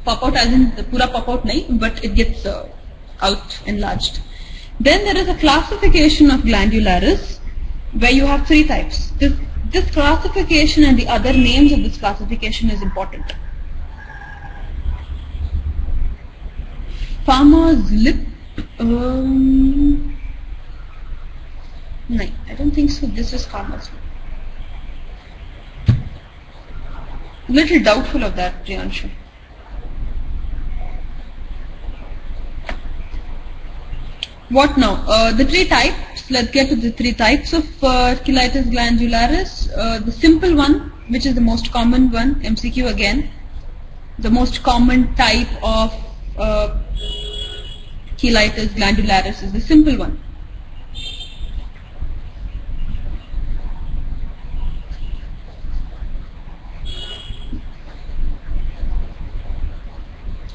Pop out as in pura pop out nahi, but it gets out enlarged. Then there is a classification of glandularis where you have three types. This classification and the other names of this classification is important. Farmer's lip. No, I don't think so. This is farmer's lip. Little doubtful of that, Priyanshu. What now? The three types. Let's get to the three types of cheilitis glandularis. The simple one, which is the most common one, MCQ again. The most common type of cheilitis glandularis is the simple one.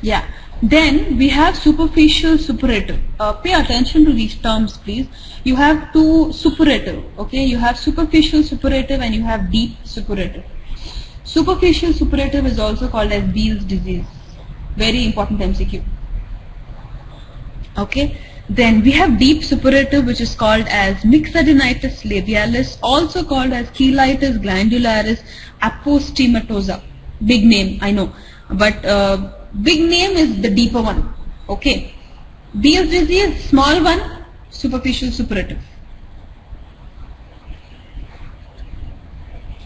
Yeah. Then we have superficial suppurative. Pay attention to these terms, please. You have two suppurative. Okay, you have superficial suppurative and you have deep suppurative. Superficial suppurative is also called as Beale's disease. Very important MCQ. Okay. Then we have deep suppurative, which is called as myxadenitis labialis, also called as cheilitis glandularis apostematosa. Big name, I know, but big name is the deeper one. Okay. Beale's disease, small one, superficial suppurative.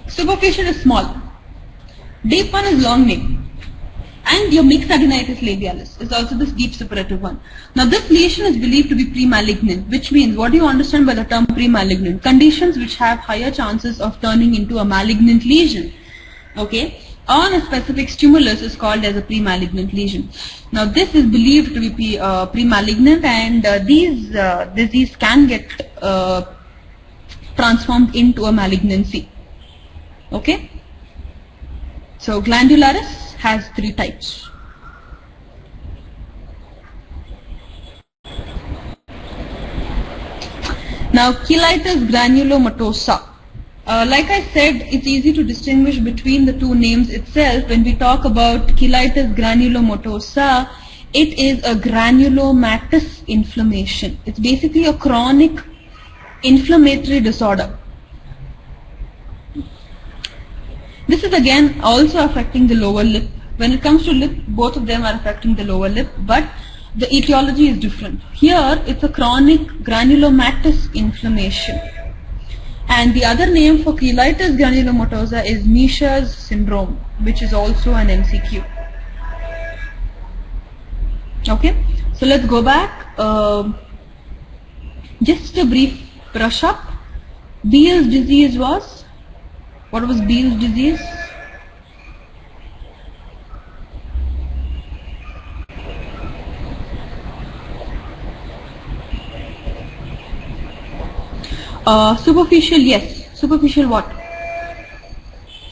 Superficial is small. Deep one is long name. And your myxadenitis labialis is also this deep suppurative one. Now this lesion is believed to be pre-malignant, which means, what do you understand by the term pre-malignant? Conditions which have higher chances of turning into a malignant lesion. Okay. On a specific stimulus is called as a pre-malignant lesion. Now this is believed to be pre-malignant, and these disease can get transformed into a malignancy. Okay. So glandularis has three types. Now cheilitis granulomatosa. Like I said, it's easy to distinguish between the two names itself. When we talk about cheilitis granulomatosa, it is a granulomatous inflammation. It's basically a chronic inflammatory disorder. This is again also affecting the lower lip. When it comes to lip, both of them are affecting the lower lip, but the etiology is different. Here, it's a chronic granulomatous inflammation. And the other name for cheilitis granulomatosa is Miescher's syndrome, which is also an MCQ. Okay, so let's go back. Just a brief brush up. Beale's disease was, what was Beale's disease? Superficial, yes. Superficial what?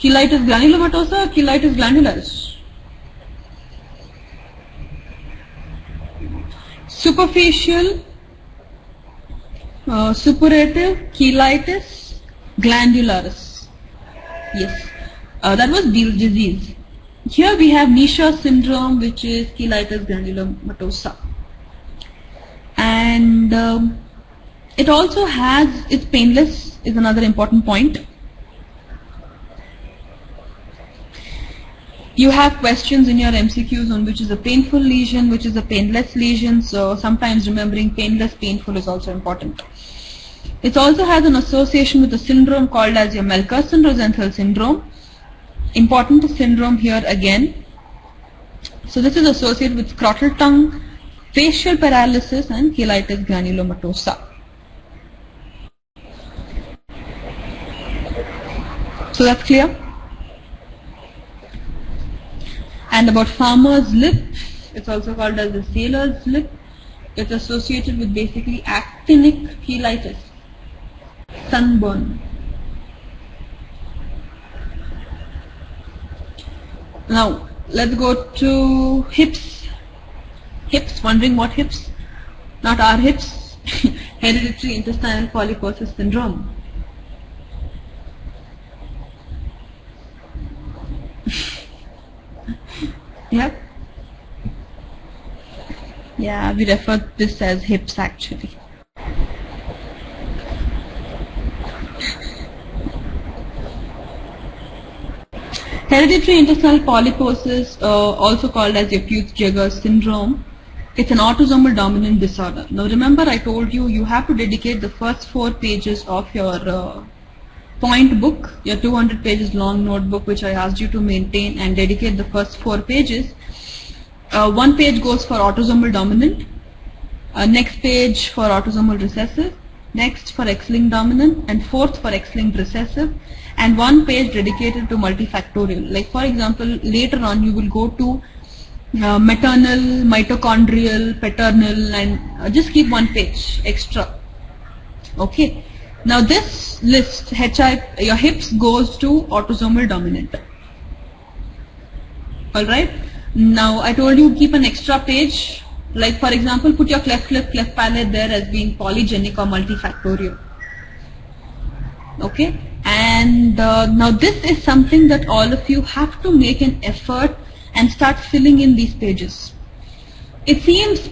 Cheilitis granulomatosa or cheilitis glandularis? Superficial, suppurative cheilitis glandularis. Yes, that was Beale's disease. Here we have Nisha syndrome, which is cheilitis granulomatosa. And it also has, it's painless is another important point. You have questions in your MCQs on which is a painful lesion, which is a painless lesion, so sometimes remembering painless, painful is also important. It also has an association with a syndrome called as your Melkersson-Rosenthal syndrome. Important syndrome here again. So this is associated with scrotal tongue, facial paralysis and cheilitis granulomatosa. So that's clear? And about farmer's lip, it's also called as the sailor's lip. It's associated with basically actinic cheilitis, sunburn. Now, let's go to hips. Hips, wondering what hips? Not our hips. Hereditary intestinal polyposis syndrome. Yeah. Yeah, we refer to this as hips actually. Hereditary intestinal polyposis, also called as your Peutz-Jeghers syndrome, it's an autosomal dominant disorder. Now remember I told you, you have to dedicate the first 4 pages of your point book, your 200 pages long notebook which I asked you to maintain, and dedicate the first 4 pages. 1 page goes for autosomal dominant, next page for autosomal recessive, next for X-linked dominant, and 4th for X-linked recessive, and 1 page dedicated to multifactorial. Like for example, later on you will go to maternal, mitochondrial, paternal, and just keep 1 page extra. Okay. Now this list, your hips goes to autosomal dominant. Alright. Now I told you keep an extra page. Like for example, put your cleft lip, cleft palate there as being polygenic or multifactorial. Okay. And now this is something that all of you have to make an effort and start filling in these pages. It seems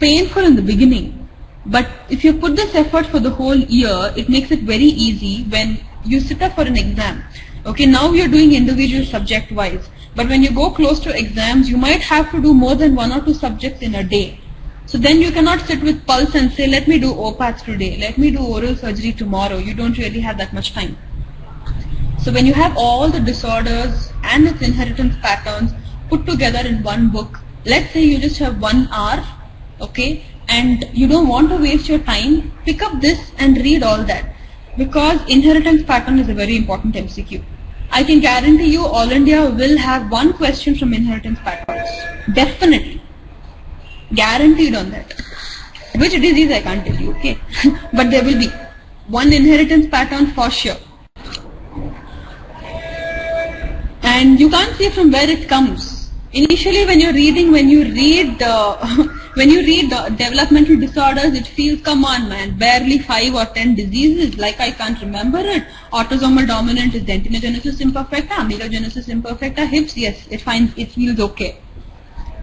painful in the beginning, but if you put this effort for the whole year, it makes it very easy when you sit up for an exam. Okay, now you're doing individual subject wise, but when you go close to exams, you might have to do more than 1 or 2 subjects in a day. So then you cannot sit with pulse and say, let me do OPATs today, let me do oral surgery tomorrow. You don't really have that much time. So when you have all the disorders and its inheritance patterns put together in 1 book, let's say you just have 1 hour, okay, and you don't want to waste your time, pick up this and read all that, because inheritance pattern is a very important MCQ. I can guarantee you All India will have 1 question from inheritance patterns. Definitely. Guaranteed on that. Which disease I can't tell you, okay? But there will be 1 inheritance pattern for sure. And you can't see from where it comes. Initially when you're reading, when you read developmental disorders, it feels, come on man, barely 5 or 10 diseases, like I can't remember it. Autosomal dominant is dentinogenesis imperfecta, amelogenesis imperfecta, hips, yes, it feels okay.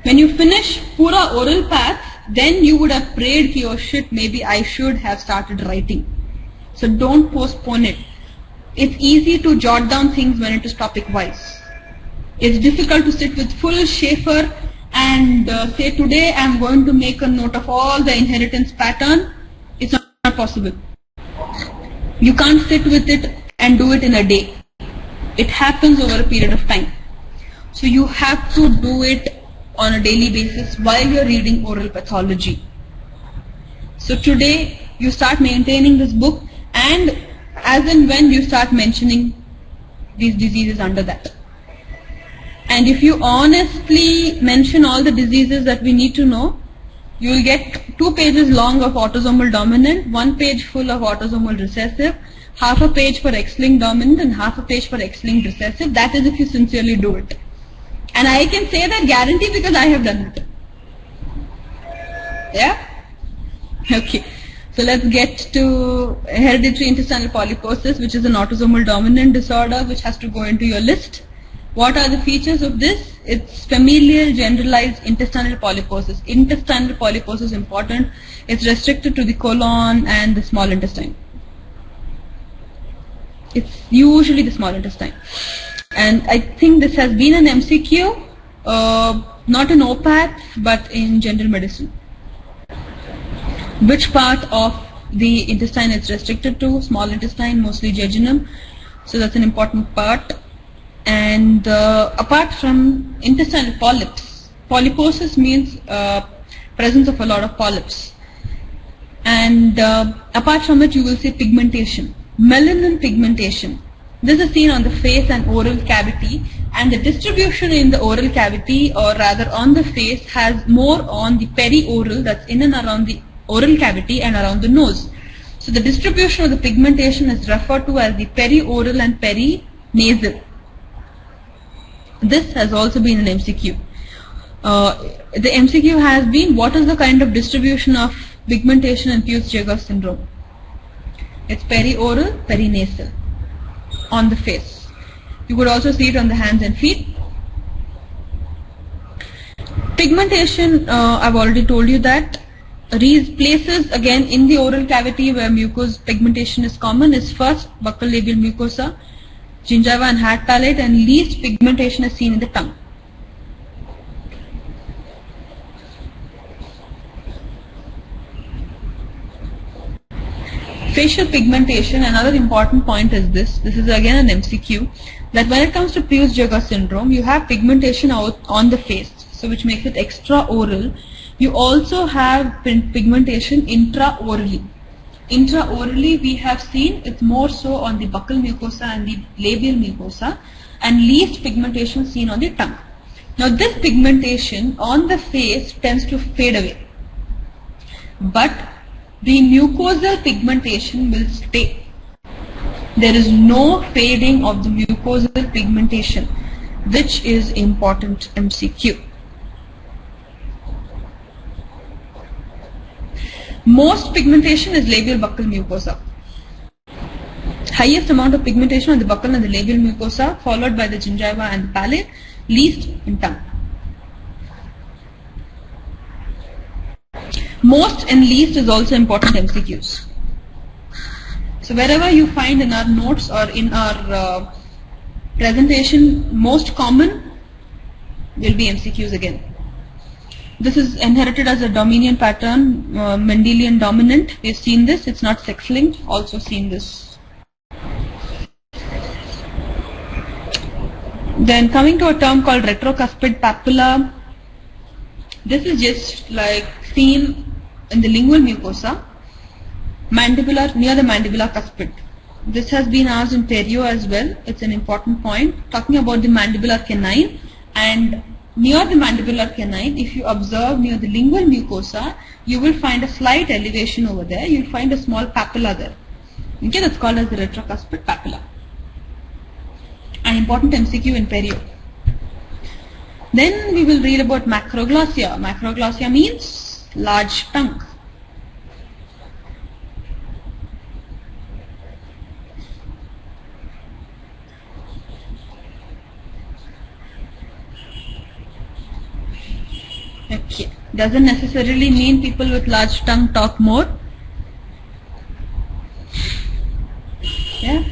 When you finish pura oral path, then you would have prayed ki, oh shit, maybe I should have started writing. So don't postpone it. It's easy to jot down things when it is topic wise. It's difficult to sit with full Schaefer and say today I'm going to make a note of all the inheritance pattern. It's not possible. You can't sit with it and do it in a day. It happens over a period of time. So you have to do it on a daily basis while you're reading oral pathology. So today you start maintaining this book, and as and when you start mentioning these diseases under that. And if you honestly mention all the diseases that we need to know, you will get 2 pages long of autosomal dominant, 1 page full of autosomal recessive, half a page for X-linked dominant and half a page for X-linked recessive. That is if you sincerely do it. And I can say that guarantee because I have done it. Yeah? Okay. So let's get to hereditary intestinal polyposis, which is an autosomal dominant disorder which has to go into your list. What are the features of this? It's familial generalized intestinal polyposis. Intestinal polyposis is important. It's restricted to the colon and the small intestine. It's usually the small intestine. And I think this has been an MCQ, not in OPATH, but in general medicine. Which part of the intestine it's restricted to? Small intestine, mostly jejunum. So that's an important part. And apart from intestinal polyps, polyposis means presence of a lot of polyps. And apart from it, you will see pigmentation, melanin pigmentation. This is seen on the face and oral cavity, and the distribution in the oral cavity, or rather on the face, has more on the perioral, that's in and around the oral cavity and around the nose. So the distribution of the pigmentation is referred to as the perioral and perinasal. This has also been an MCQ. The MCQ has been, what is the kind of distribution of pigmentation in Peutz-Jeghers syndrome? It's perioral, perinasal on the face. You could also see it on the hands and feet. Pigmentation, I've already told you that. These places again in the oral cavity where mucous pigmentation is common is first buccal labial mucosa, gingiva and hard palate, and least pigmentation is seen in the tongue. Facial pigmentation, another important point is this. This is again an MCQ, that when it comes to Peutz-Jeghers syndrome, you have pigmentation out on the face, so which makes it extraoral. You also have pigmentation intraorally. Intraorally, we have seen it's more so on the buccal mucosa and the labial mucosa, and least pigmentation seen on the tongue. Now this pigmentation on the face tends to fade away, but the mucosal pigmentation will stay. There is no fading of the mucosal pigmentation, which is important MCQ. Most pigmentation is labial buccal mucosa. Highest amount of pigmentation on the buccal and the labial mucosa, followed by the gingiva and the palate, least in tongue. Most and least is also important MCQs. So wherever you find in our notes or in our presentation, most common will be MCQs again. This is inherited as a dominant pattern, Mendelian dominant. We've seen this. It's not sex-linked. Also seen this. Then coming to a term called retrocuspid papilla. This is just like seen in the lingual mucosa, mandibular, near the mandibular cuspid. This has been asked in perio as well. It's an important point. Talking about the mandibular canine, and near the mandibular canine, if you observe near the lingual mucosa, you will find a slight elevation over there. You will find a small papilla there. Okay, that's called as the retrocuspid papilla. An important MCQ in perio. Then we will read about macroglossia. Macroglossia means large tongue. Okay. Doesn't necessarily mean people with large tongue talk more. Yeah.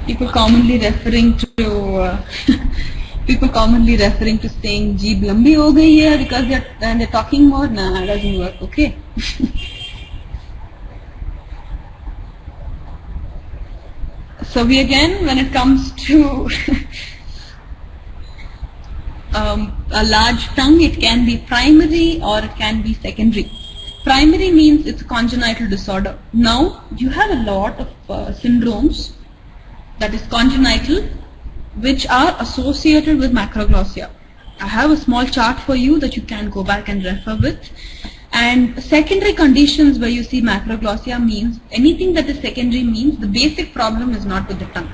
People commonly referring to saying jeeb lambi ho gayi hai because they're talking more. Nah, it doesn't work. Okay. So we again, when it comes to a large tongue, it can be primary or it can be secondary. Primary means it's a congenital disorder. Now you have a lot of syndromes that is congenital, which are associated with macroglossia. I have a small chart for you that you can go back and refer with. And secondary conditions where you see macroglossia means anything that is secondary means the basic problem is not with the tongue.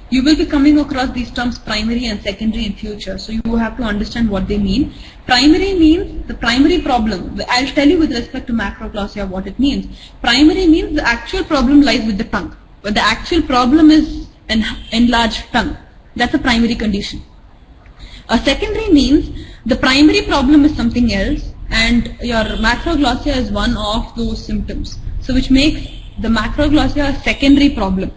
You will be coming across these terms primary and secondary in future, so you have to understand what they mean. Primary means the primary problem. I'll tell you with respect to macroglossia what it means. Primary means the actual problem lies with the tongue, but the actual problem is an enlarged tongue. That's a primary condition. A secondary means the primary problem is something else and your macroglossia is one of those symptoms. So which makes the macroglossia a secondary problem.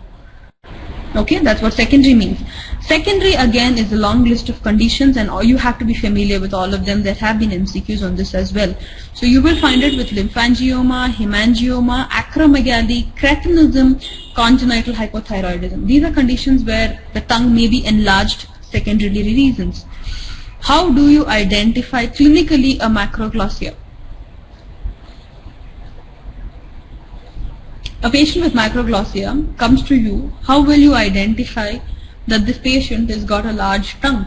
Okay, that's what secondary means. Secondary again is a long list of conditions and you have to be familiar with all of them. There have been MCQs on this as well. So you will find it with lymphangioma, hemangioma, acromegaly, cretinism, congenital hypothyroidism. These are conditions where the tongue may be enlarged, secondary reasons. How do you identify clinically a macroglossia? A patient with macroglossia comes to you. How will you identify that this patient has got a large tongue?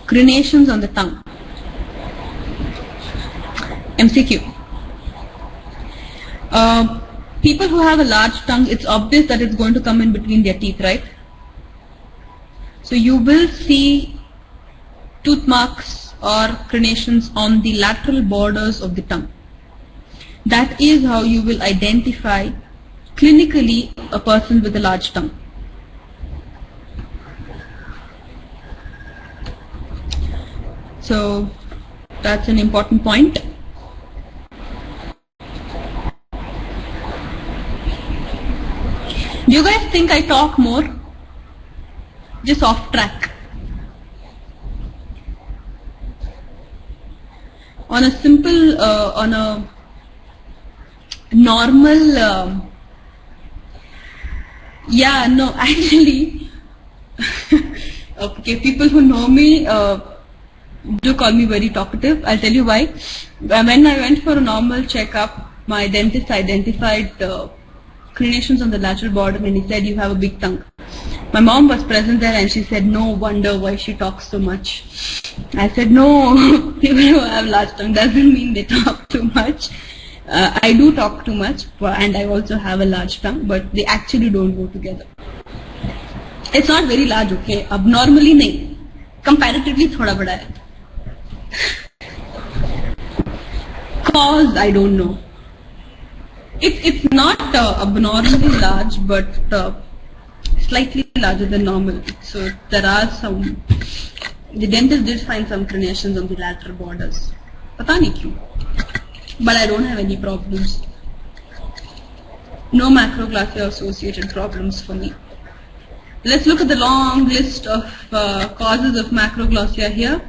Crenations on the tongue. MCQ. People who have a large tongue, it's obvious that it's going to come in between their teeth, right? So you will see tooth marks or crenations on the lateral borders of the tongue. That is how you will identify clinically a person with a large tongue. So that's an important point. Do you guys think I talk more? Just off track. On a simple, on a normal, yeah, no, actually, okay, people who know me do call me very talkative. I'll tell you why. When I went for a normal checkup, my dentist identified crenations on the lateral border and he said, you have a big tongue. My mom was present there and she said, no wonder why she talks so much. I said, no, people who have large tongue doesn't mean they talk too much. I do talk too much and I also have a large tongue, but they actually don't go together. It's not very large, okay? Abnormally nahi. Comparatively thoda bada hai. Cause I don't know. It's not abnormally large, but slightly larger than normal. So there are some. The dentist did find some crenations on the lateral borders. Pata nahi kyun. But I don't have any problems. No macroglossia associated problems for me. Let's look at the long list of causes of macroglossia here.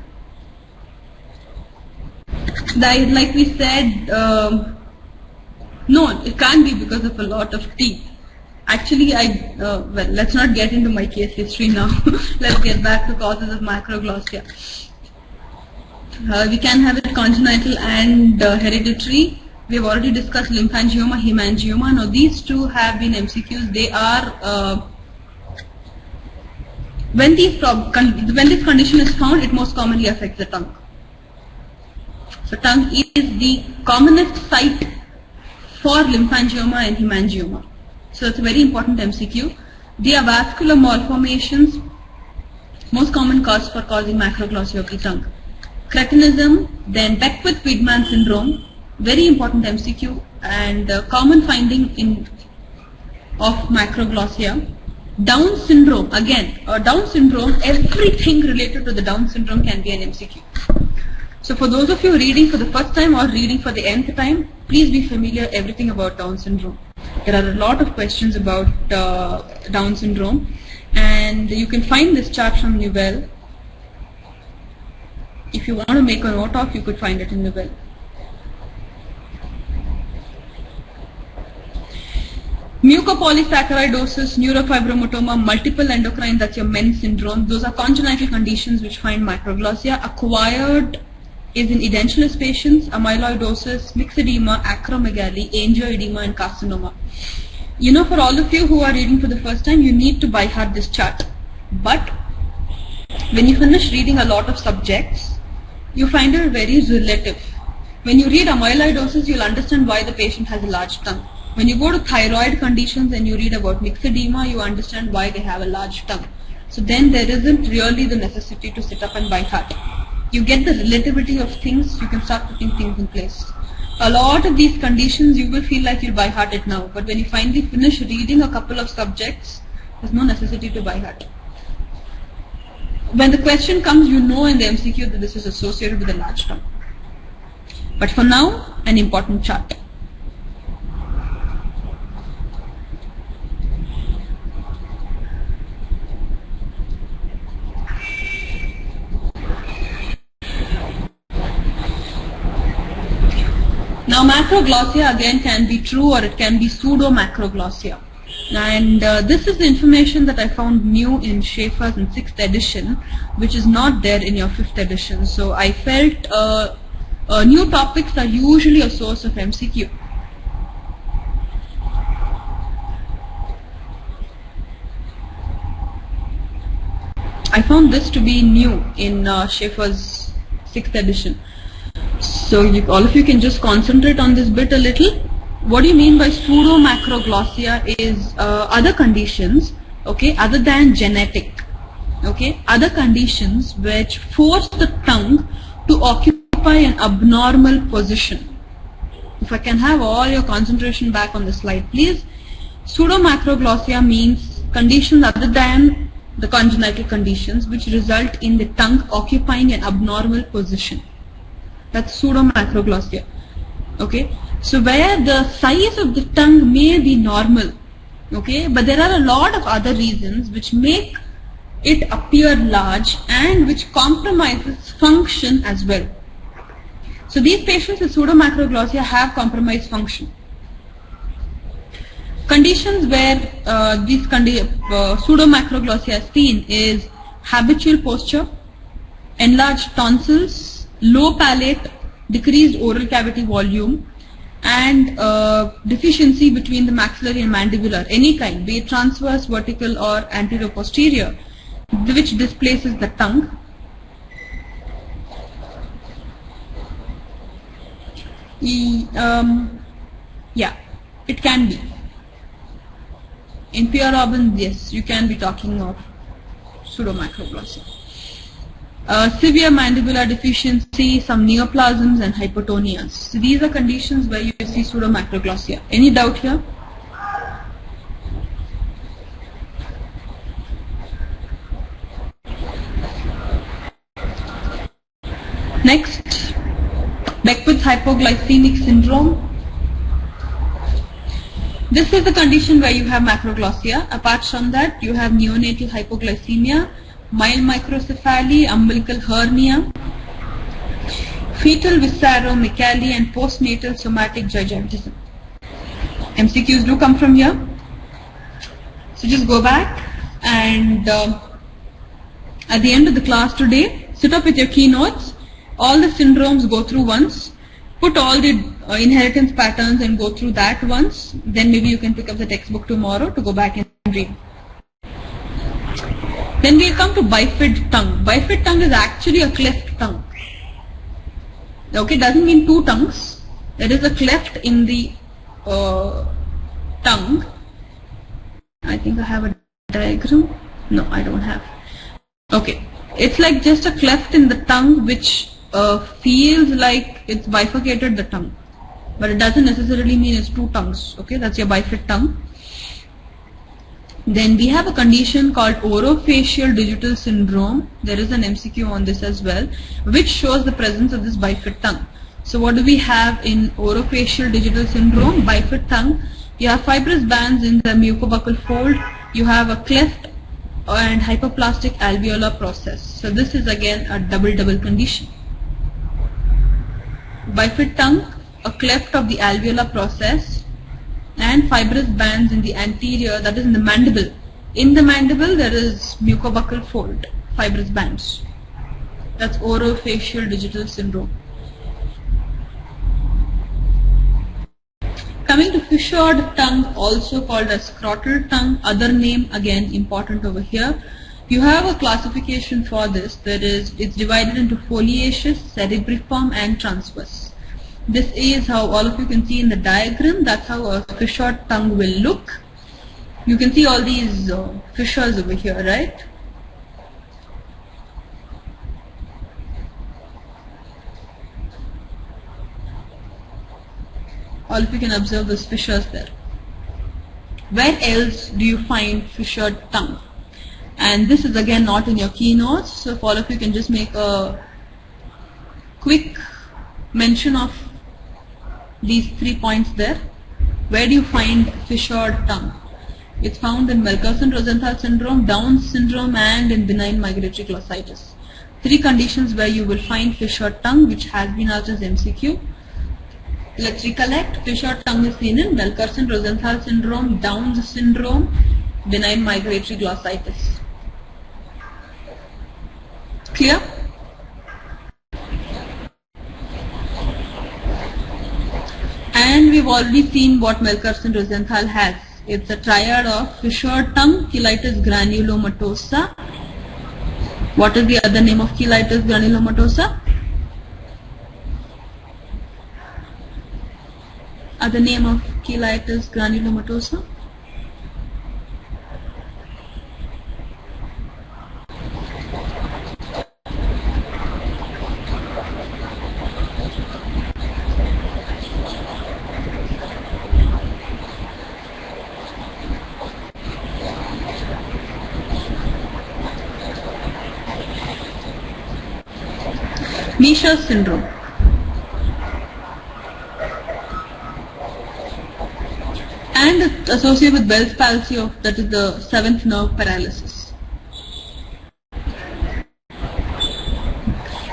Like we said, no, it can't be because of a lot of teeth. Actually, well, let's not get into my case history now. Let's get back to causes of macroglossia. We can have it congenital and hereditary. We have already discussed lymphangioma, hemangioma. Now these two have been MCQs. They are when this condition is found, it most commonly affects the tongue. So tongue is the commonest site for lymphangioma and hemangioma. So it's a very important MCQ. The avascular malformations, most common cause for causing macroglossia of the tongue. Cretinism, then Beckwith-Wiedemann syndrome, very important MCQ and common finding of macroglossia. Down syndrome, again, Down syndrome, everything related to the Down syndrome can be an MCQ. So for those of you reading for the first time or reading for the nth time, please be familiar everything about Down syndrome. There are a lot of questions about Down syndrome and you can find this chart from Newell. If you want to make a note of, you could find it in Newell. Mucopolysaccharidosis, neurofibromatoma, multiple endocrine, that's your MEN syndrome. Those are congenital conditions which find macroglossia. Acquired is in edentulous patients, amyloidosis, myxedema, acromegaly, angioedema and carcinoma. You know, for all of you who are reading for the first time, you need to by heart this chart. But when you finish reading a lot of subjects, you find it very relative. When you read amyloidosis, you'll understand why the patient has a large tongue. When you go to thyroid conditions and you read about myxedema, you understand why they have a large tongue. So then there isn't really the necessity to sit up and by heart. You get the relativity of things, you can start putting things in place. A lot of these conditions you will feel like you'll by heart it now, but when you finally finish reading a couple of subjects, there's no necessity to by heart. When the question comes, you know in the MCQ that this is associated with a large tongue. But for now, an important chart. Now macroglossia again can be true or it can be pseudo-macroglossia. And this is the information that I found new in Schaeffer's in 6th edition, which is not there in your 5th edition. So I felt new topics are usually a source of MCQ. I found this to be new in Schaeffer's 6th edition. So all of you can just concentrate on this bit a little. What do you mean by pseudo-macroglossia is other conditions, okay, other than genetic, okay, other conditions which force the tongue to occupy an abnormal position. If I can have all your concentration back on the slide, please. Pseudo-macroglossia means conditions other than the congenital conditions which result in the tongue occupying an abnormal position. That's pseudo-macroglossia. Okay, so where the size of the tongue may be normal, okay, but there are a lot of other reasons which make it appear large and which compromises function as well. So these patients with pseudo-macroglossia have compromised function. Conditions where pseudo-macroglossia is seen is habitual posture, enlarged tonsils, low palate, decreased oral cavity volume, and deficiency between the maxillary and mandibular, any kind, be it transverse, vertical or anterior posterior, which displaces the tongue. Yeah, it can be. In Pierre Robin, yes, you can be talking of pseudo-macroglossia. Severe mandibular deficiency, some neoplasms and hypotonias. So these are conditions where you see pseudo-macroglossia. Any doubt here? Next, Beckwith's hypoglycemic syndrome. This is the condition where you have macroglossia. Apart from that, you have neonatal hypoglycemia, mild microcephaly, umbilical hernia, fetal visceromegaly, and postnatal somatic gigantism. MCQs do come from here. So just go back and at the end of the class today, sit up with your keynotes, all the syndromes go through once, put all the inheritance patterns and go through that once, then maybe you can pick up the textbook tomorrow to go back and read. Then we come to bifid tongue. Bifid tongue is actually a cleft tongue. Okay, doesn't mean two tongues. There is a cleft in the tongue. I think I have a diagram. No, I don't have. Okay, it's like just a cleft in the tongue which feels like it's bifurcated the tongue. But it doesn't necessarily mean it's two tongues. Okay, that's your bifid tongue. Then we have a condition called orofacial digital syndrome. There is an MCQ on this as well, which shows the presence of this bifid tongue. So what do we have in orofacial digital syndrome? Bifid tongue. You have fibrous bands in the mucobuccal fold. You have a cleft and hypoplastic alveolar process. So this is again a double condition. Bifid tongue, a cleft of the alveolar process, and fibrous bands in the anterior, that is in the mandible. In the mandible there is mucobuccal fold, fibrous bands. That's orofacial digital syndrome. Coming to fissured tongue, also called as scrotal tongue, other name again important over here. You have a classification for this, that is, it's divided into foliaceous, cerebriform and transverse. This is how all of you can see in the diagram. That's how a fissured tongue will look. You can see all these fissures over here, right? All of you can observe those fissures there. Where else do you find fissured tongue? And this is again not in your keynotes, so if all of you can just make a quick mention of these 3 points there. Where do you find fissured tongue? It's found in Melkersson-Rosenthal syndrome, Down syndrome and in benign migratory glossitis. 3 conditions where you will find fissured tongue, which has been asked as MCQ. Let's recollect. Fissured tongue is seen in Melkersson-Rosenthal syndrome, Down's syndrome, benign migratory glossitis. Clear? And we've already seen what Melkersson-Rosenthal has. It's a triad of fissured tongue, cheilitis granulomatosa. What is the other name of cheilitis granulomatosa? Other name of cheilitis granulomatosa? Miescher's syndrome. And it's associated with Bell's palsy, that is the 7th nerve paralysis.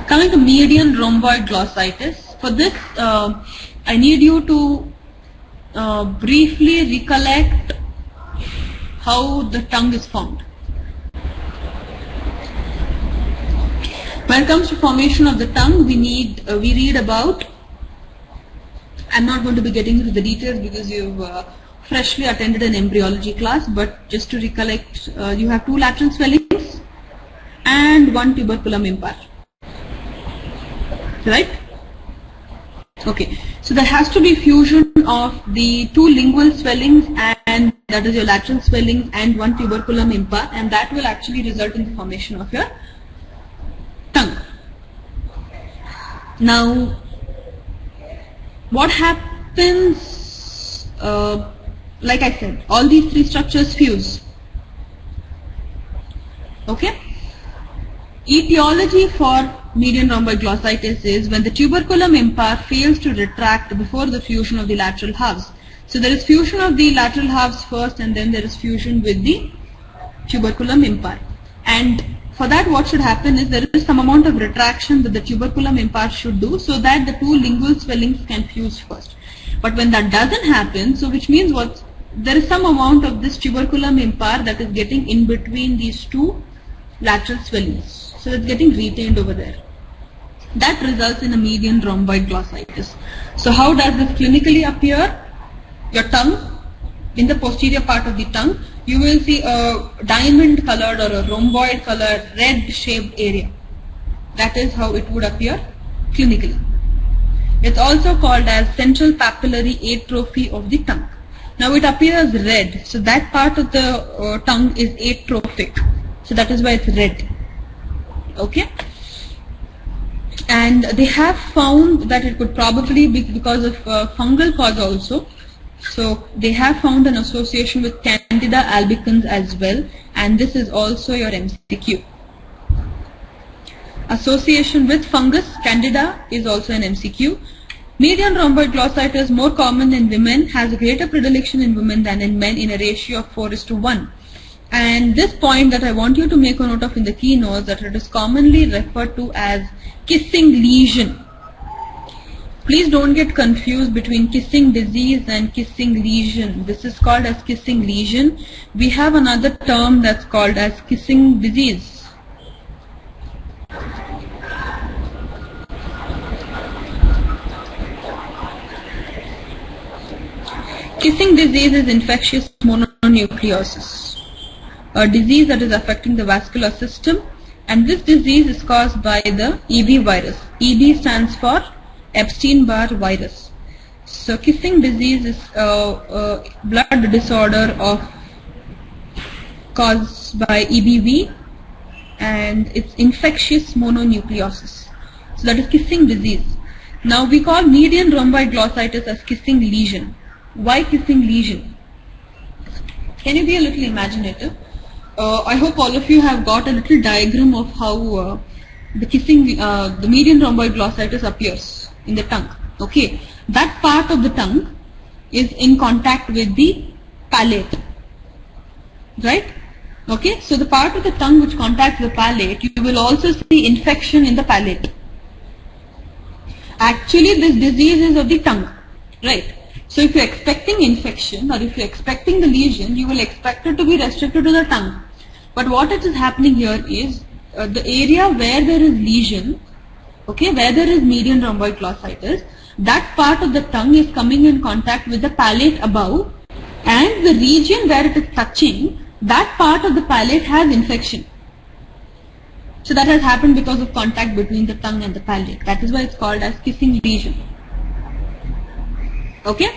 Coming to median rhomboid glossitis. For this, I need you to briefly recollect how the tongue is formed. When it comes to formation of the tongue, we read about, I'm not going to be getting into the details because you've freshly attended an embryology class, but just to recollect, you have 2 lateral swellings and 1 tuberculum impar. Right? Okay. So there has to be fusion of the 2 lingual swellings, and that is your lateral swellings, and 1 tuberculum impar, and that will actually result in the formation of your tongue. Now, what happens, like I said, all these 3 structures fuse. Okay? Etiology for median rhomboid glossitis is when the tuberculum impar fails to retract before the fusion of the lateral halves. So there is fusion of the lateral halves first, and then there is fusion with the tuberculum impar. And for that, what should happen is there is some amount of retraction that the tuberculum impar should do, so that the 2 lingual swellings can fuse first. But when that doesn't happen, so which means what? There is some amount of this tuberculum impar that is getting in between these 2 lateral swellings. So it's getting retained over there. That results in a median rhomboid glossitis. So how does this clinically appear? Your tongue, in the posterior part of the tongue, you will see a diamond colored or a rhomboid colored red shaped area. That is how it would appear clinically. It's also called as central papillary atrophy of the tongue. Now it appears red, so that part of the tongue is atrophic. So that is why it's red. Okay? And they have found that it could probably be because of fungal cause also. So they have found an association with Candida albicans as well, and this is also your MCQ. Association with fungus, Candida, is also an MCQ. Median rhomboid glossitis, more common in women, has a greater predilection in women than in men in a ratio of 4:1. And this point that I want you to make a note of in the keynotes, that it is commonly referred to as kissing lesion. Please don't get confused between kissing disease and kissing lesion. This is called as kissing lesion. We have another term that's called as kissing disease. Kissing disease is infectious mononucleosis, a disease that is affecting the vascular system, and this disease is caused by the EB virus. EB stands for Epstein-Barr virus. So kissing disease is a blood disorder caused by EBV, and it's infectious mononucleosis. So that is kissing disease. Now we call median rhomboid glossitis as kissing lesion. Why kissing lesion? Can you be a little imaginative? I hope all of you have got a little diagram of how the median rhomboid glossitis appears in the tongue. Okay, that part of the tongue is in contact with the palate, right? Okay, so the part of the tongue which contacts the palate, you will also see infection in the palate. Actually, this disease is of the tongue, right? So if you're expecting infection or if you're expecting the lesion, you will expect it to be restricted to the tongue. But what is happening here is the area where there is lesion, okay, where there is median rhomboid glossitis, that part of the tongue is coming in contact with the palate above, and the region where it is touching, that part of the palate has infection. So that has happened because of contact between the tongue and the palate. That is why it's called as kissing lesion. Okay?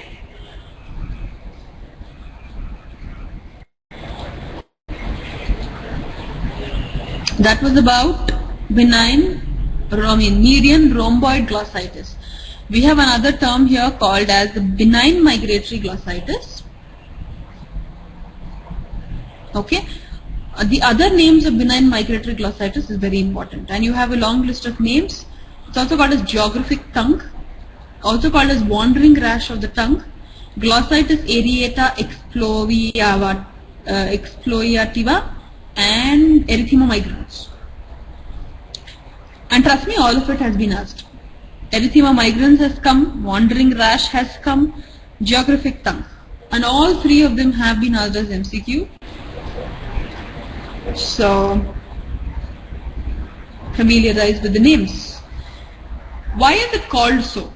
That was about median rhomboid glossitis. We have another term here called as benign migratory glossitis. Okay? The other names of benign migratory glossitis is very important, and you have a long list of names. It's also called as geographic tongue, also called as wandering rash of the tongue, glossitis areata exploitativa, and erythema migrans. And trust me, all of it has been asked. Erythema migrans has come, wandering rash has come, geographic tongue, and all three of them have been asked as MCQ. So familiarize with the names. Why is it called so?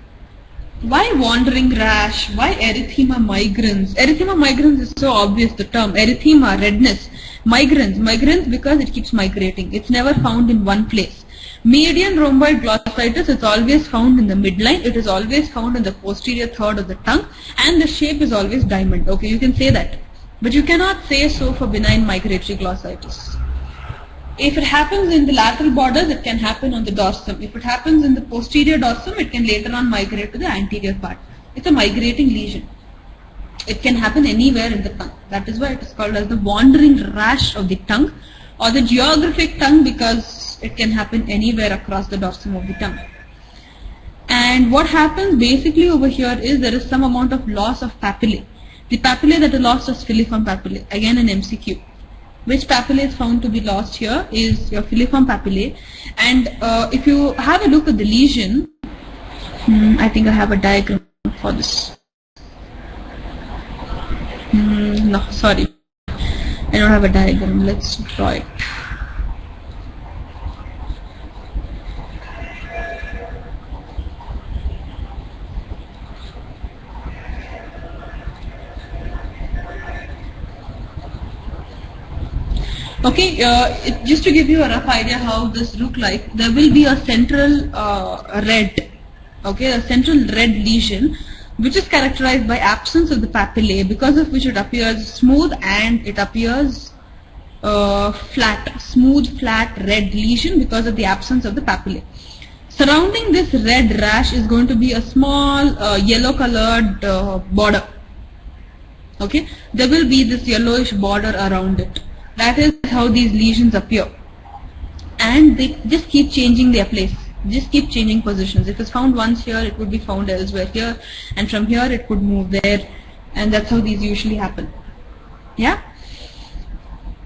Why wandering rash? Why erythema migrans? Erythema migrans is so obvious, the term. Erythema, redness. Migrans because it keeps migrating. It's never found in one place. Median rhomboid glossitis is always found in the midline. It is always found in the posterior third of the tongue, and the shape is always diamond. Okay, you can say that. But you cannot say so for benign migratory glossitis. If it happens in the lateral borders, it can happen on the dorsum. If it happens in the posterior dorsum, it can later on migrate to the anterior part. It's a migrating lesion. It can happen anywhere in the tongue. That is why it is called as the wandering rash of the tongue, or the geographic tongue, because it can happen anywhere across the dorsum of the tongue. And what happens basically over here is there is some amount of loss of papillae. The papillae that are lost is filiform papillae, again an MCQ. Which papillae is found to be lost here is your filiform papillae. And if you have a look at the lesion, I think I have a diagram for this. No, sorry, I don't have a diagram. Let's draw it. Okay, just to give you a rough idea how this look like, there will be a central red, okay, a central red lesion, which is characterized by absence of the papillae, because of which it appears smooth and it appears flat, smooth, flat, red lesion because of the absence of the papillae. Surrounding this red rash is going to be a small yellow colored border. Okay, there will be this yellowish border around it. That is how these lesions appear, and they just keep changing their place, just keep changing positions. If it's found once here, it would be found elsewhere here, and from here it could move there, and that's how these usually happen. Yeah,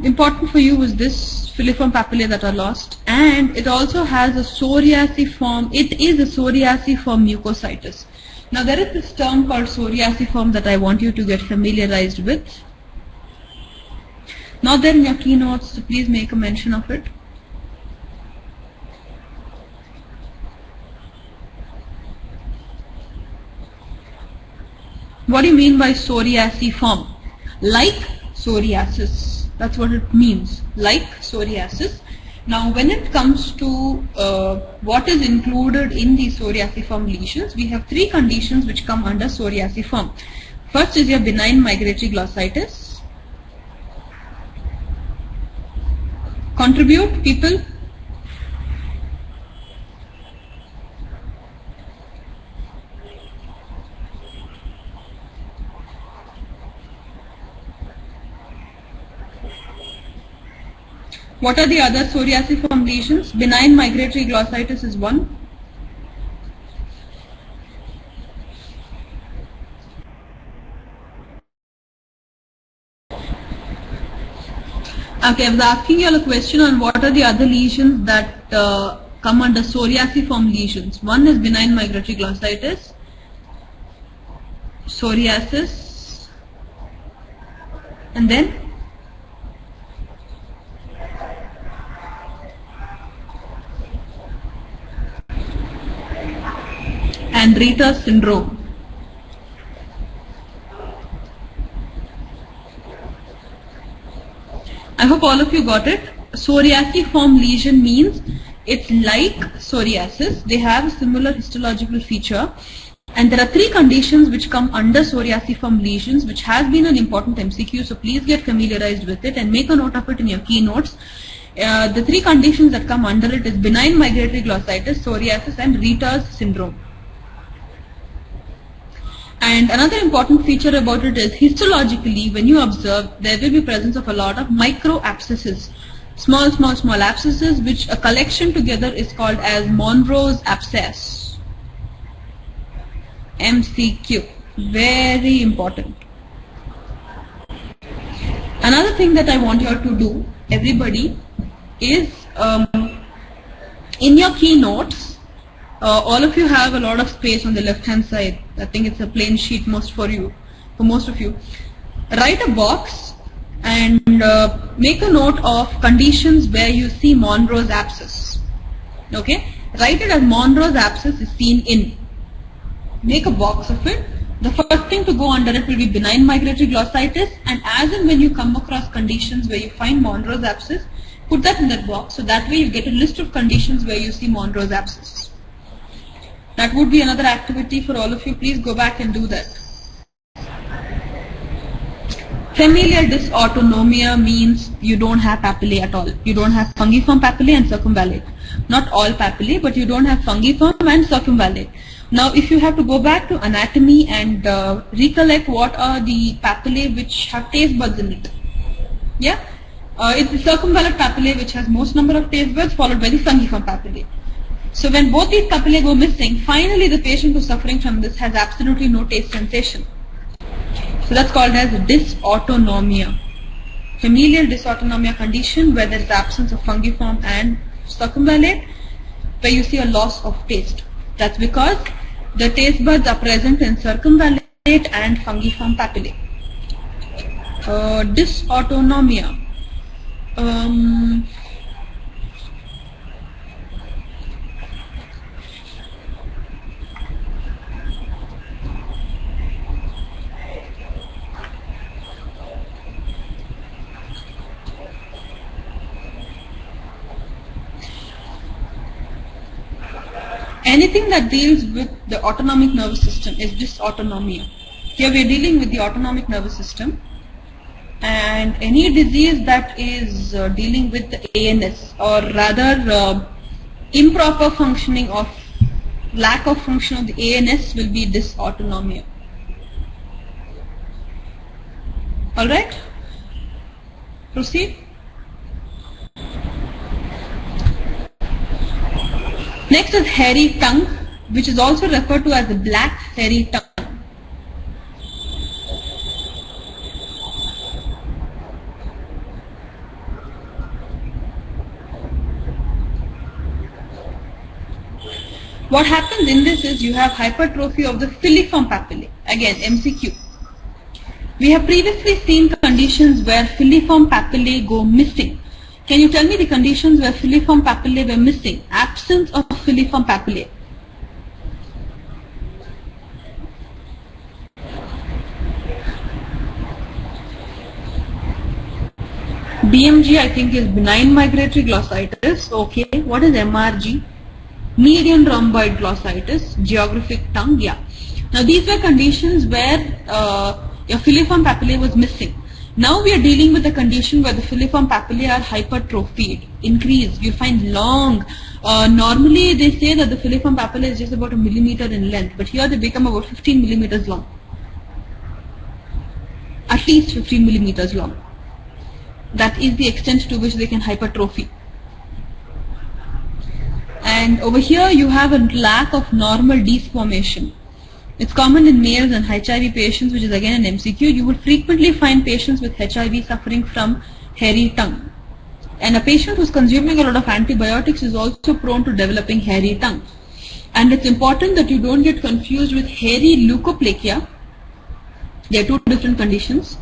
important for you is this filiform papillae that are lost, and it also has a psoriasiform. It is a psoriasiform mucositis. Now there is this term called psoriasiform that I want you to get familiarized with. Not there in your keynotes, so please make a mention of it. What do you mean by psoriasiform? Like psoriasis. That's what it means. Like psoriasis. Now, when it comes to what is included in the psoriasiform lesions, we have three conditions which come under psoriasiform. First is your benign migratory glossitis. Contribute, people. What are the other psoriasiform lesions? Benign migratory glossitis is one. Okay, I was asking you all a question on what are the other lesions that come under psoriasiform lesions. One is benign migratory glossitis, psoriasis, and then and Rita's syndrome. I hope all of you got it. Psoriasiform lesion means it's like psoriasis. They have a similar histological feature. And there are three conditions which come under psoriasiform lesions, which has been an important MCQ. So please get familiarized with it and make a note of it in your keynotes. The three conditions that come under it is benign migratory glossitis, psoriasis, and Rita's syndrome. And another important feature about it is histologically, when you observe, there will be presence of a lot of micro abscesses, small abscesses, which a collection together is called as Monro's abscess. MCQ, very important. Another thing that I want you all to do, everybody, is in your keynotes, all of you have a lot of space on the left hand side. I think it's a plain sheet for most of you. Write a box and make a note of conditions where you see Monro's abscess. Okay? Write it as Monro's abscess is seen in. Make a box of it. The first thing to go under it will be benign migratory glossitis, and as and when you come across conditions where you find Monro's abscess, put that in that box, so that way you get a list of conditions where you see Monro's abscess. That would be another activity for all of you. Please go back and do that. Familial dysautonomia means you don't have papillae at all. You don't have fungiform papillae and circumvallate. Not all papillae, but you don't have fungiform and circumvallate. Now, if you have to go back to anatomy and recollect what are the papillae which have taste buds in it. Yeah? It's the circumvallate papillae which has most number of taste buds, followed by the fungiform papillae. So when both these papillae go missing, finally the patient who's suffering from this has absolutely no taste sensation. So that's called as dysautonomia. Familial dysautonomia condition where there is absence of fungiform and circumvallate, where you see a loss of taste. That's because the taste buds are present in circumvallate and fungiform papillae. Dysautonomia. Anything that deals with the autonomic nervous system is dysautonomia. Here we are dealing with the autonomic nervous system, and any disease that is dealing with the ANS, or rather improper functioning of lack of function of the ANS, will be dysautonomia. Alright? Proceed. Next is hairy tongue, which is also referred to as the black hairy tongue. What happens in this is you have hypertrophy of the filiform papillae. Again, MCQ. We have previously seen conditions where filiform papillae go missing. Can you tell me the conditions where filiform papillae were missing? Absence of filiform papillae. BMG I think is benign migratory glossitis. Okay. What is MRG? Median rhomboid glossitis, geographic tongue. Yeah. Now these were conditions where your filiform papillae was missing. Now we are dealing with a condition where the filiform papillae are hypertrophied, increased. You find long. Normally they say that the filiform papillae is just about 1 millimeter in length, but here they become about 15 millimeters long. At least 15 millimeters long. That is the extent to which they can hypertrophy. And over here you have a lack of normal disc formation. It's common in males and HIV patients, which is again an MCQ. You will frequently find patients with HIV suffering from hairy tongue. And a patient who's consuming a lot of antibiotics is also prone to developing hairy tongue. And it's important that you don't get confused with hairy leukoplakia. They are two different conditions.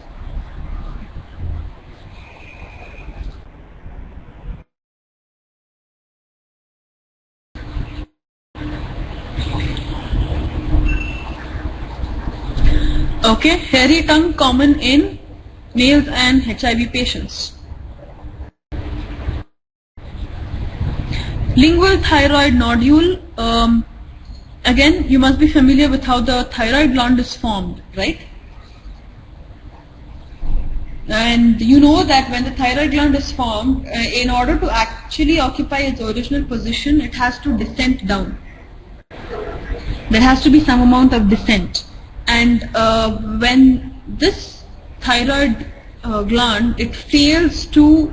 Okay, hairy tongue common in males and HIV patients. Lingual thyroid nodule, again you must be familiar with how the thyroid gland is formed, right? And you know that when the thyroid gland is formed, in order to actually occupy its original position, it has to descend down. There has to be some amount of descent. And when this thyroid gland, it fails to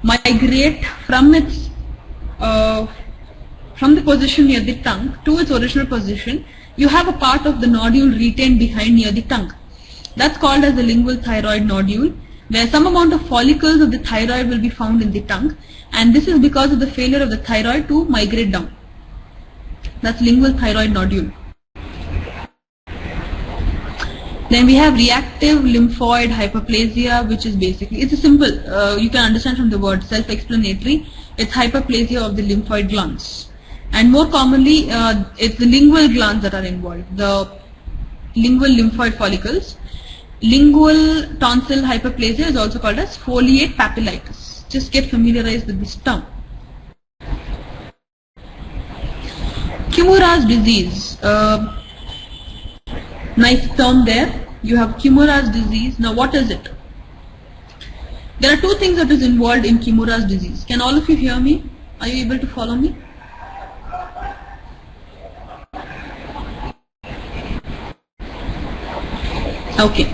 migrate from its from the position near the tongue to its original position, you have a part of the nodule retained behind near the tongue. That's called as the lingual thyroid nodule, where some amount of follicles of the thyroid will be found in the tongue, and this is because of the failure of the thyroid to migrate down. That's lingual thyroid nodule. Then we have reactive lymphoid hyperplasia, which is basically, it's a simple, you can understand from the word, self-explanatory. It's hyperplasia of the lymphoid glands. And more commonly, it's the lingual glands that are involved, the lingual lymphoid follicles. Lingual tonsil hyperplasia is also called as foliate papillitis. Just get familiarized with this term. Kimura's disease. Nice term there. You have Kimura's disease. Now what is it? There are two things that is involved in Kimura's disease. Can all of you hear me? Are you able to follow me? Okay.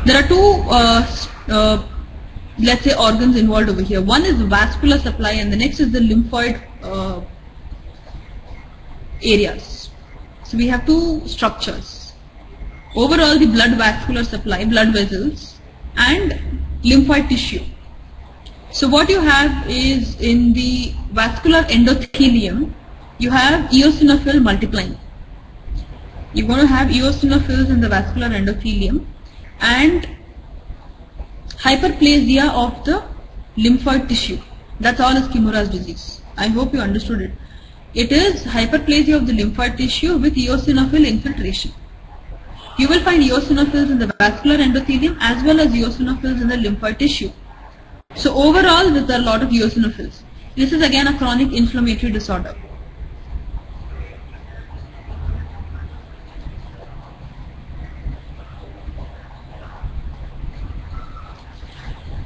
There are two, let's say, organs involved over here. One is the vascular supply and the next is the lymphoid areas. So we have two structures. Overall, the blood vascular supply, blood vessels, and lymphoid tissue. So what you have is in the vascular endothelium, you have eosinophil multiplying. You're going to have eosinophils in the vascular endothelium and hyperplasia of the lymphoid tissue. That's all is Kimura's disease. I hope you understood it. It is hyperplasia of the lymphoid tissue with eosinophil infiltration. You will find eosinophils in the vascular endothelium as well as eosinophils in the lymphoid tissue. So overall, there are a lot of eosinophils. This is again a chronic inflammatory disorder.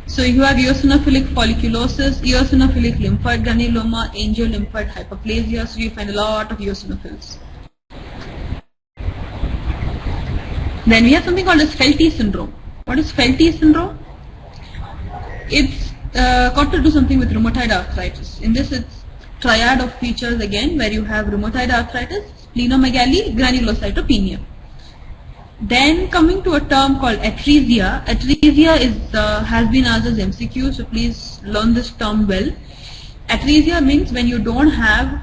So you have eosinophilic folliculosis, eosinophilic lymphoid granuloma, angiolymphoid hyperplasia. So you find a lot of eosinophils. Then we have something called as Felty syndrome. What is Felty syndrome? It's got to do something with rheumatoid arthritis. In this, it's triad of features again, where you have rheumatoid arthritis, splenomegaly, granulocytopenia. Then coming to a term called atresia. Atresia is has been asked as MCQ, so please learn this term well. Atresia means when you don't have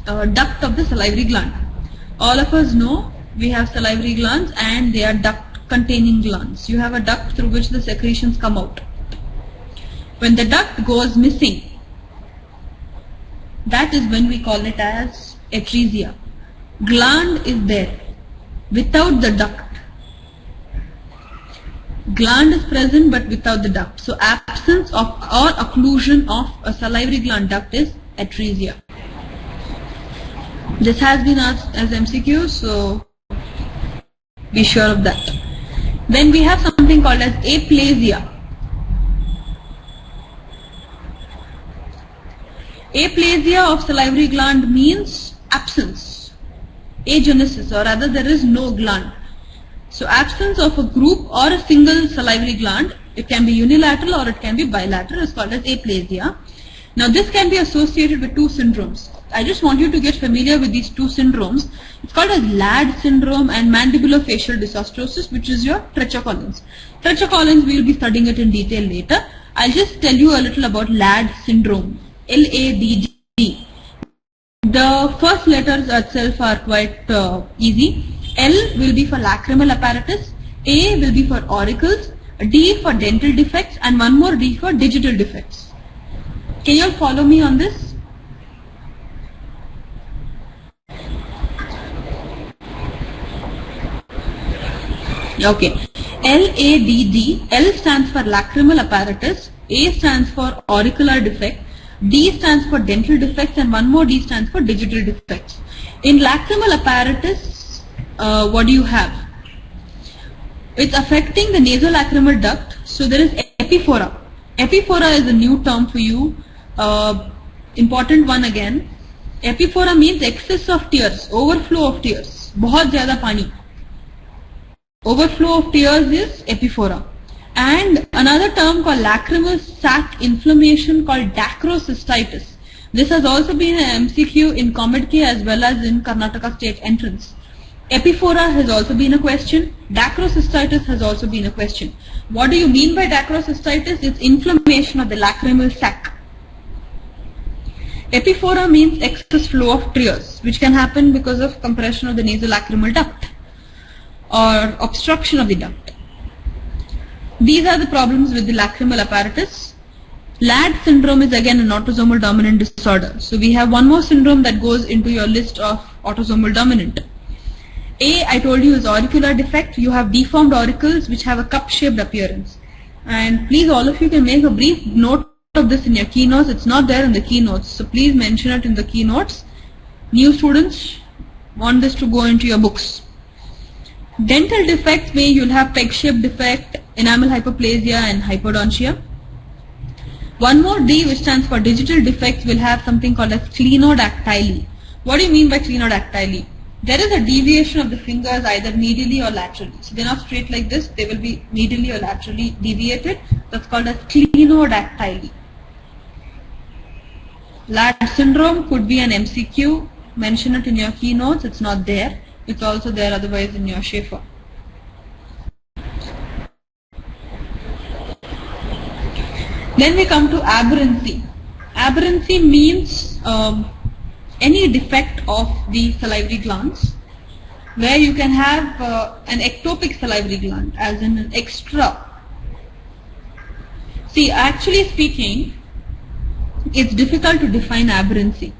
a duct of the salivary gland. All of us know we have salivary glands and they are duct containing glands. You have a duct through which the secretions come out. When the duct goes missing, that is when we call it as atresia. Gland is there without the duct. Gland is present but without the duct. So absence absence of or occlusion of a salivary gland duct is atresia. This has been asked as MCQ, so be sure of that. Then we have something called as aplasia. Aplasia of salivary gland means absence, agenesis, or rather there is no gland. So absence of a group or a single salivary gland, it can be unilateral or it can be bilateral, is called as aplasia. Now this can be associated with two syndromes. I just want you to get familiar with these two syndromes. It's called as Ladd syndrome and mandibulofacial dysostrosis, which is your Treacher Collins. Treacher Collins, we will be studying it in detail later. I'll just tell you a little about Ladd syndrome. L-A-D-D. The first letters itself are quite easy. L will be for lacrimal apparatus, A will be for auricles, D for dental defects, and one more D for digital defects. Can you all follow me on this? Okay. L-A-D-D. L stands for lacrimal apparatus, A stands for auricular defect, D stands for dental defects, and one more D stands for digital defects. In lacrimal apparatus, what do you have? It's affecting the nasolacrimal duct. So there is epiphora. Epiphora is a new term for you. Important one again. Epiphora means excess of tears, overflow of tears. बहुत ज़्यादा पानी. Overflow of tears is epiphora. And another term called lacrimal sac inflammation called dacrocystitis. This has also been an MCQ in COMEDK as well as in Karnataka State Entrance. Epiphora has also been a question. Dacrocystitis has also been a question. What do you mean by dacrocystitis? It's inflammation of the lacrimal sac. Epiphora means excess flow of tears, which can happen because of compression of the nasolacrimal duct or obstruction of the duct. These are the problems with the lacrimal apparatus. Ladd syndrome is again an autosomal dominant disorder. So we have one more syndrome that goes into your list of autosomal dominant. A, I told you, is auricular defect. You have deformed auricles which have a cup-shaped appearance. And please, all of you can make a brief note of this in your keynotes. It's not there in the keynotes, so please mention it in the keynotes. New students want this to go into your books. Dental defects, where you'll have peg-shaped defect, enamel hyperplasia, and hypodontia. One more D, which stands for digital defects, will have something called as clinodactyly. What do you mean by clinodactyly? There is a deviation of the fingers either medially or laterally. So they're not straight like this, they will be medially or laterally deviated. That's called as clinodactyly. Ladd syndrome could be an MCQ. Mention it in your keynotes. It's not there. It's also there otherwise in your Schaefer. Then we come to aberrancy. Aberrancy means any defect of the salivary glands, where you can have an ectopic salivary gland, as in an extra. See, actually speaking, it's difficult to define aberrancy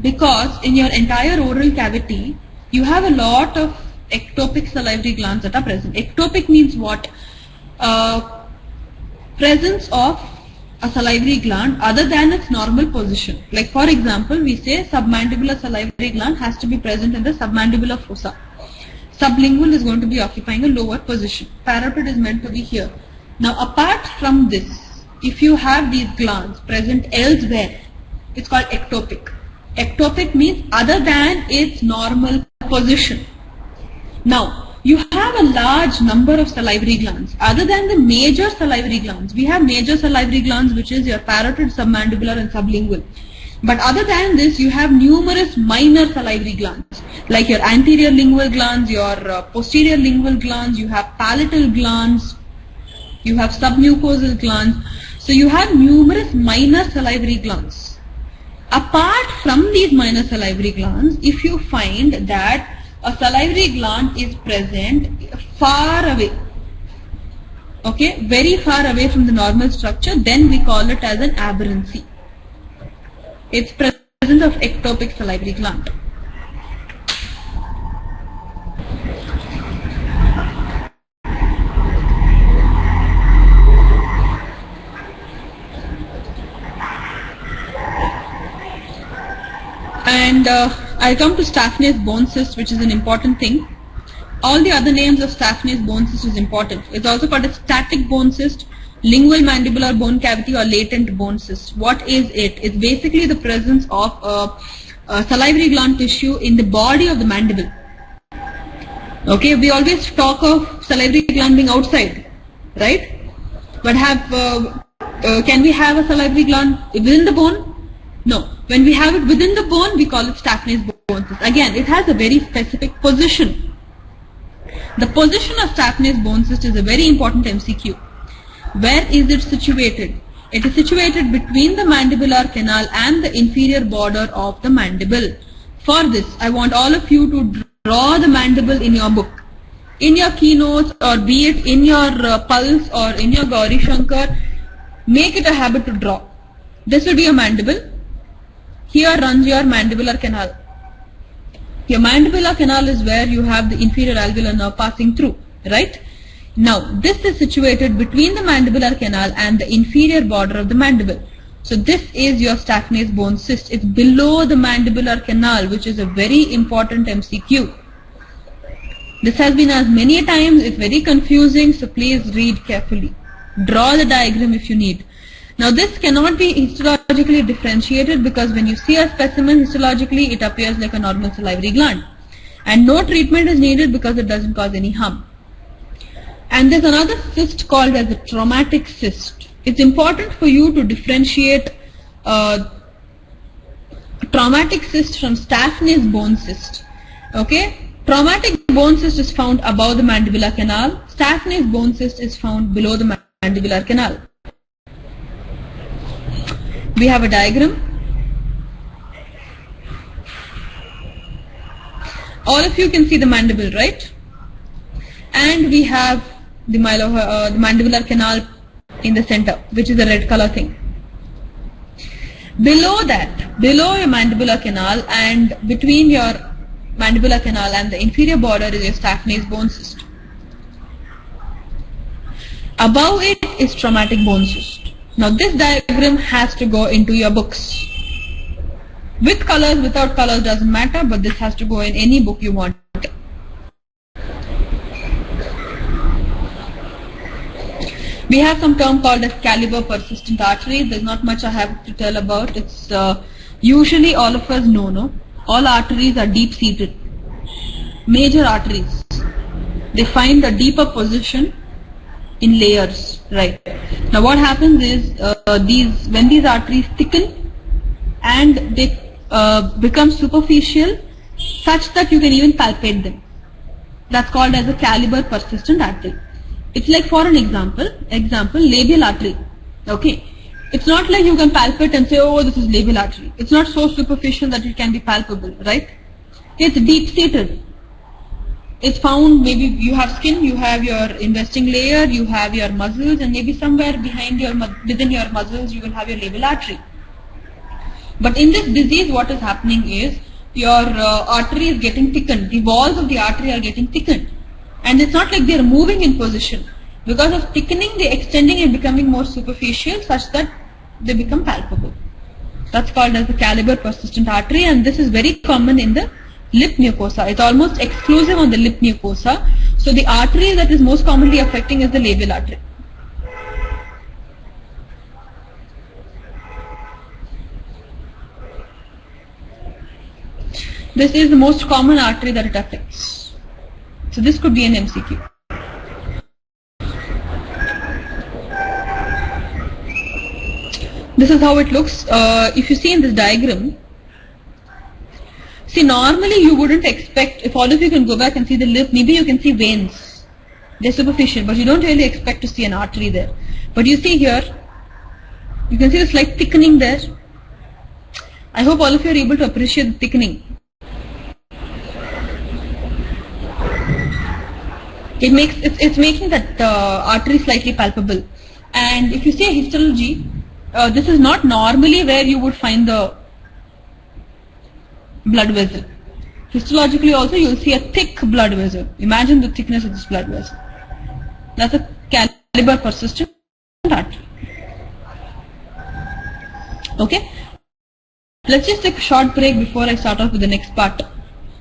because in your entire oral cavity, you have a lot of ectopic salivary glands that are present. Ectopic means what? Presence of a salivary gland other than its normal position. Like for example, we say submandibular salivary gland has to be present in the submandibular fossa. Sublingual is going to be occupying a lower position. Parotid is meant to be here. Now apart from this, if you have these glands present elsewhere, it's called ectopic. Ectopic means other than its normal position. Now, you have a large number of salivary glands. Other than the major salivary glands, we have major salivary glands, which is your parotid, submandibular, and sublingual. But other than this, you have numerous minor salivary glands, like your anterior lingual glands, your posterior lingual glands, you have palatal glands, you have submucosal glands. So you have numerous minor salivary glands. Apart from these minor salivary glands, if you find that a salivary gland is present far away, okay, very far away from the normal structure, then we call it as an aberrancy. It's presence of ectopic salivary gland. And I come to Staphnase bone cyst, which is an important thing. All the other names of Staphnase bone cyst is important. It's also called a static bone cyst, lingual mandibular bone cavity, or latent bone cyst. What is it? It's basically the presence of a salivary gland tissue in the body of the mandible. Okay, we always talk of salivary gland being outside, right? But can we have a salivary gland within the bone? No. When we have it within the bone, we call it Staphnase bone cyst. Again, it has a very specific position. The position of Staphnase bone cyst is a very important MCQ. Where is it situated? It is situated between the mandibular canal and the inferior border of the mandible. For this, I want all of you to draw the mandible in your book. In your keynotes, or be it in your Pulse or in your Gauri Shankar, make it a habit to draw. This will be your mandible. Here runs your mandibular canal. Your mandibular canal is where you have the inferior alveolar nerve passing through, right? Now, this is situated between the mandibular canal and the inferior border of the mandible. So this is your Staphnase bone cyst. It's below the mandibular canal, which is a very important MCQ. This has been asked many times. It's very confusing, so please read carefully. Draw the diagram if you need. Now, this cannot be histologically differentiated because when you see a specimen histologically, it appears like a normal salivary gland. And no treatment is needed because it doesn't cause any harm. And there's another cyst called as a traumatic cyst. It's important for you to differentiate traumatic cyst from Staphnase bone cyst. Okay? Traumatic bone cyst is found above the mandibular canal. Staphnase bone cyst is found below the mandibular canal. We have a diagram. All of you can see the mandible, right? And we have the mandibular canal in the center, which is a red color thing. Below that, below your mandibular canal and between your mandibular canal and the inferior border is your Staphnase bone cyst. Above it is traumatic bone cyst. Now this diagram has to go into your books. With colors, without colors doesn't matter, but this has to go in any book you want. We have some term called as caliber persistent artery. There's not much I have to tell about. It's usually all of us know, no? All arteries are deep-seated. Major arteries. They find a deeper position in layers, right? Now what happens is when these arteries thicken and they become superficial such that you can even palpate them. That's called as a caliber persistent artery. It's like, for an example, labial artery. Okay, it's not like you can palpate and say, oh, this is labial artery. It's not so superficial that it can be palpable, right? It's deep-seated. It's found, maybe you have skin, you have your investing layer, you have your muscles, and maybe somewhere within your muscles you will have your labial artery. But in this disease, what is happening is your artery is getting thickened. The walls of the artery are getting thickened. And it's not like they are moving in position. Because of thickening, they are extending and becoming more superficial such that they become palpable. That's called as the caliber persistent artery, and this is very common in the lip mucosa. It's almost exclusive on the lip mucosa. So the artery that is most commonly affecting is the labial artery. This is the most common artery that it affects. So this could be an MCQ. This is how it looks. If you see in this diagram, see, normally you wouldn't expect, if all of you can go back and see the lip, maybe you can see veins. They're superficial, but you don't really expect to see an artery there. But you see here, you can see the slight thickening there. I hope all of you are able to appreciate the thickening. It's making that artery slightly palpable. And if you see a histology, this is not normally where you would find the blood vessel. Histologically also you will see a thick blood vessel. Imagine the thickness of this blood vessel. That's a caliber persistent artery. Okay. Let's just take a short break before I start off with the next part.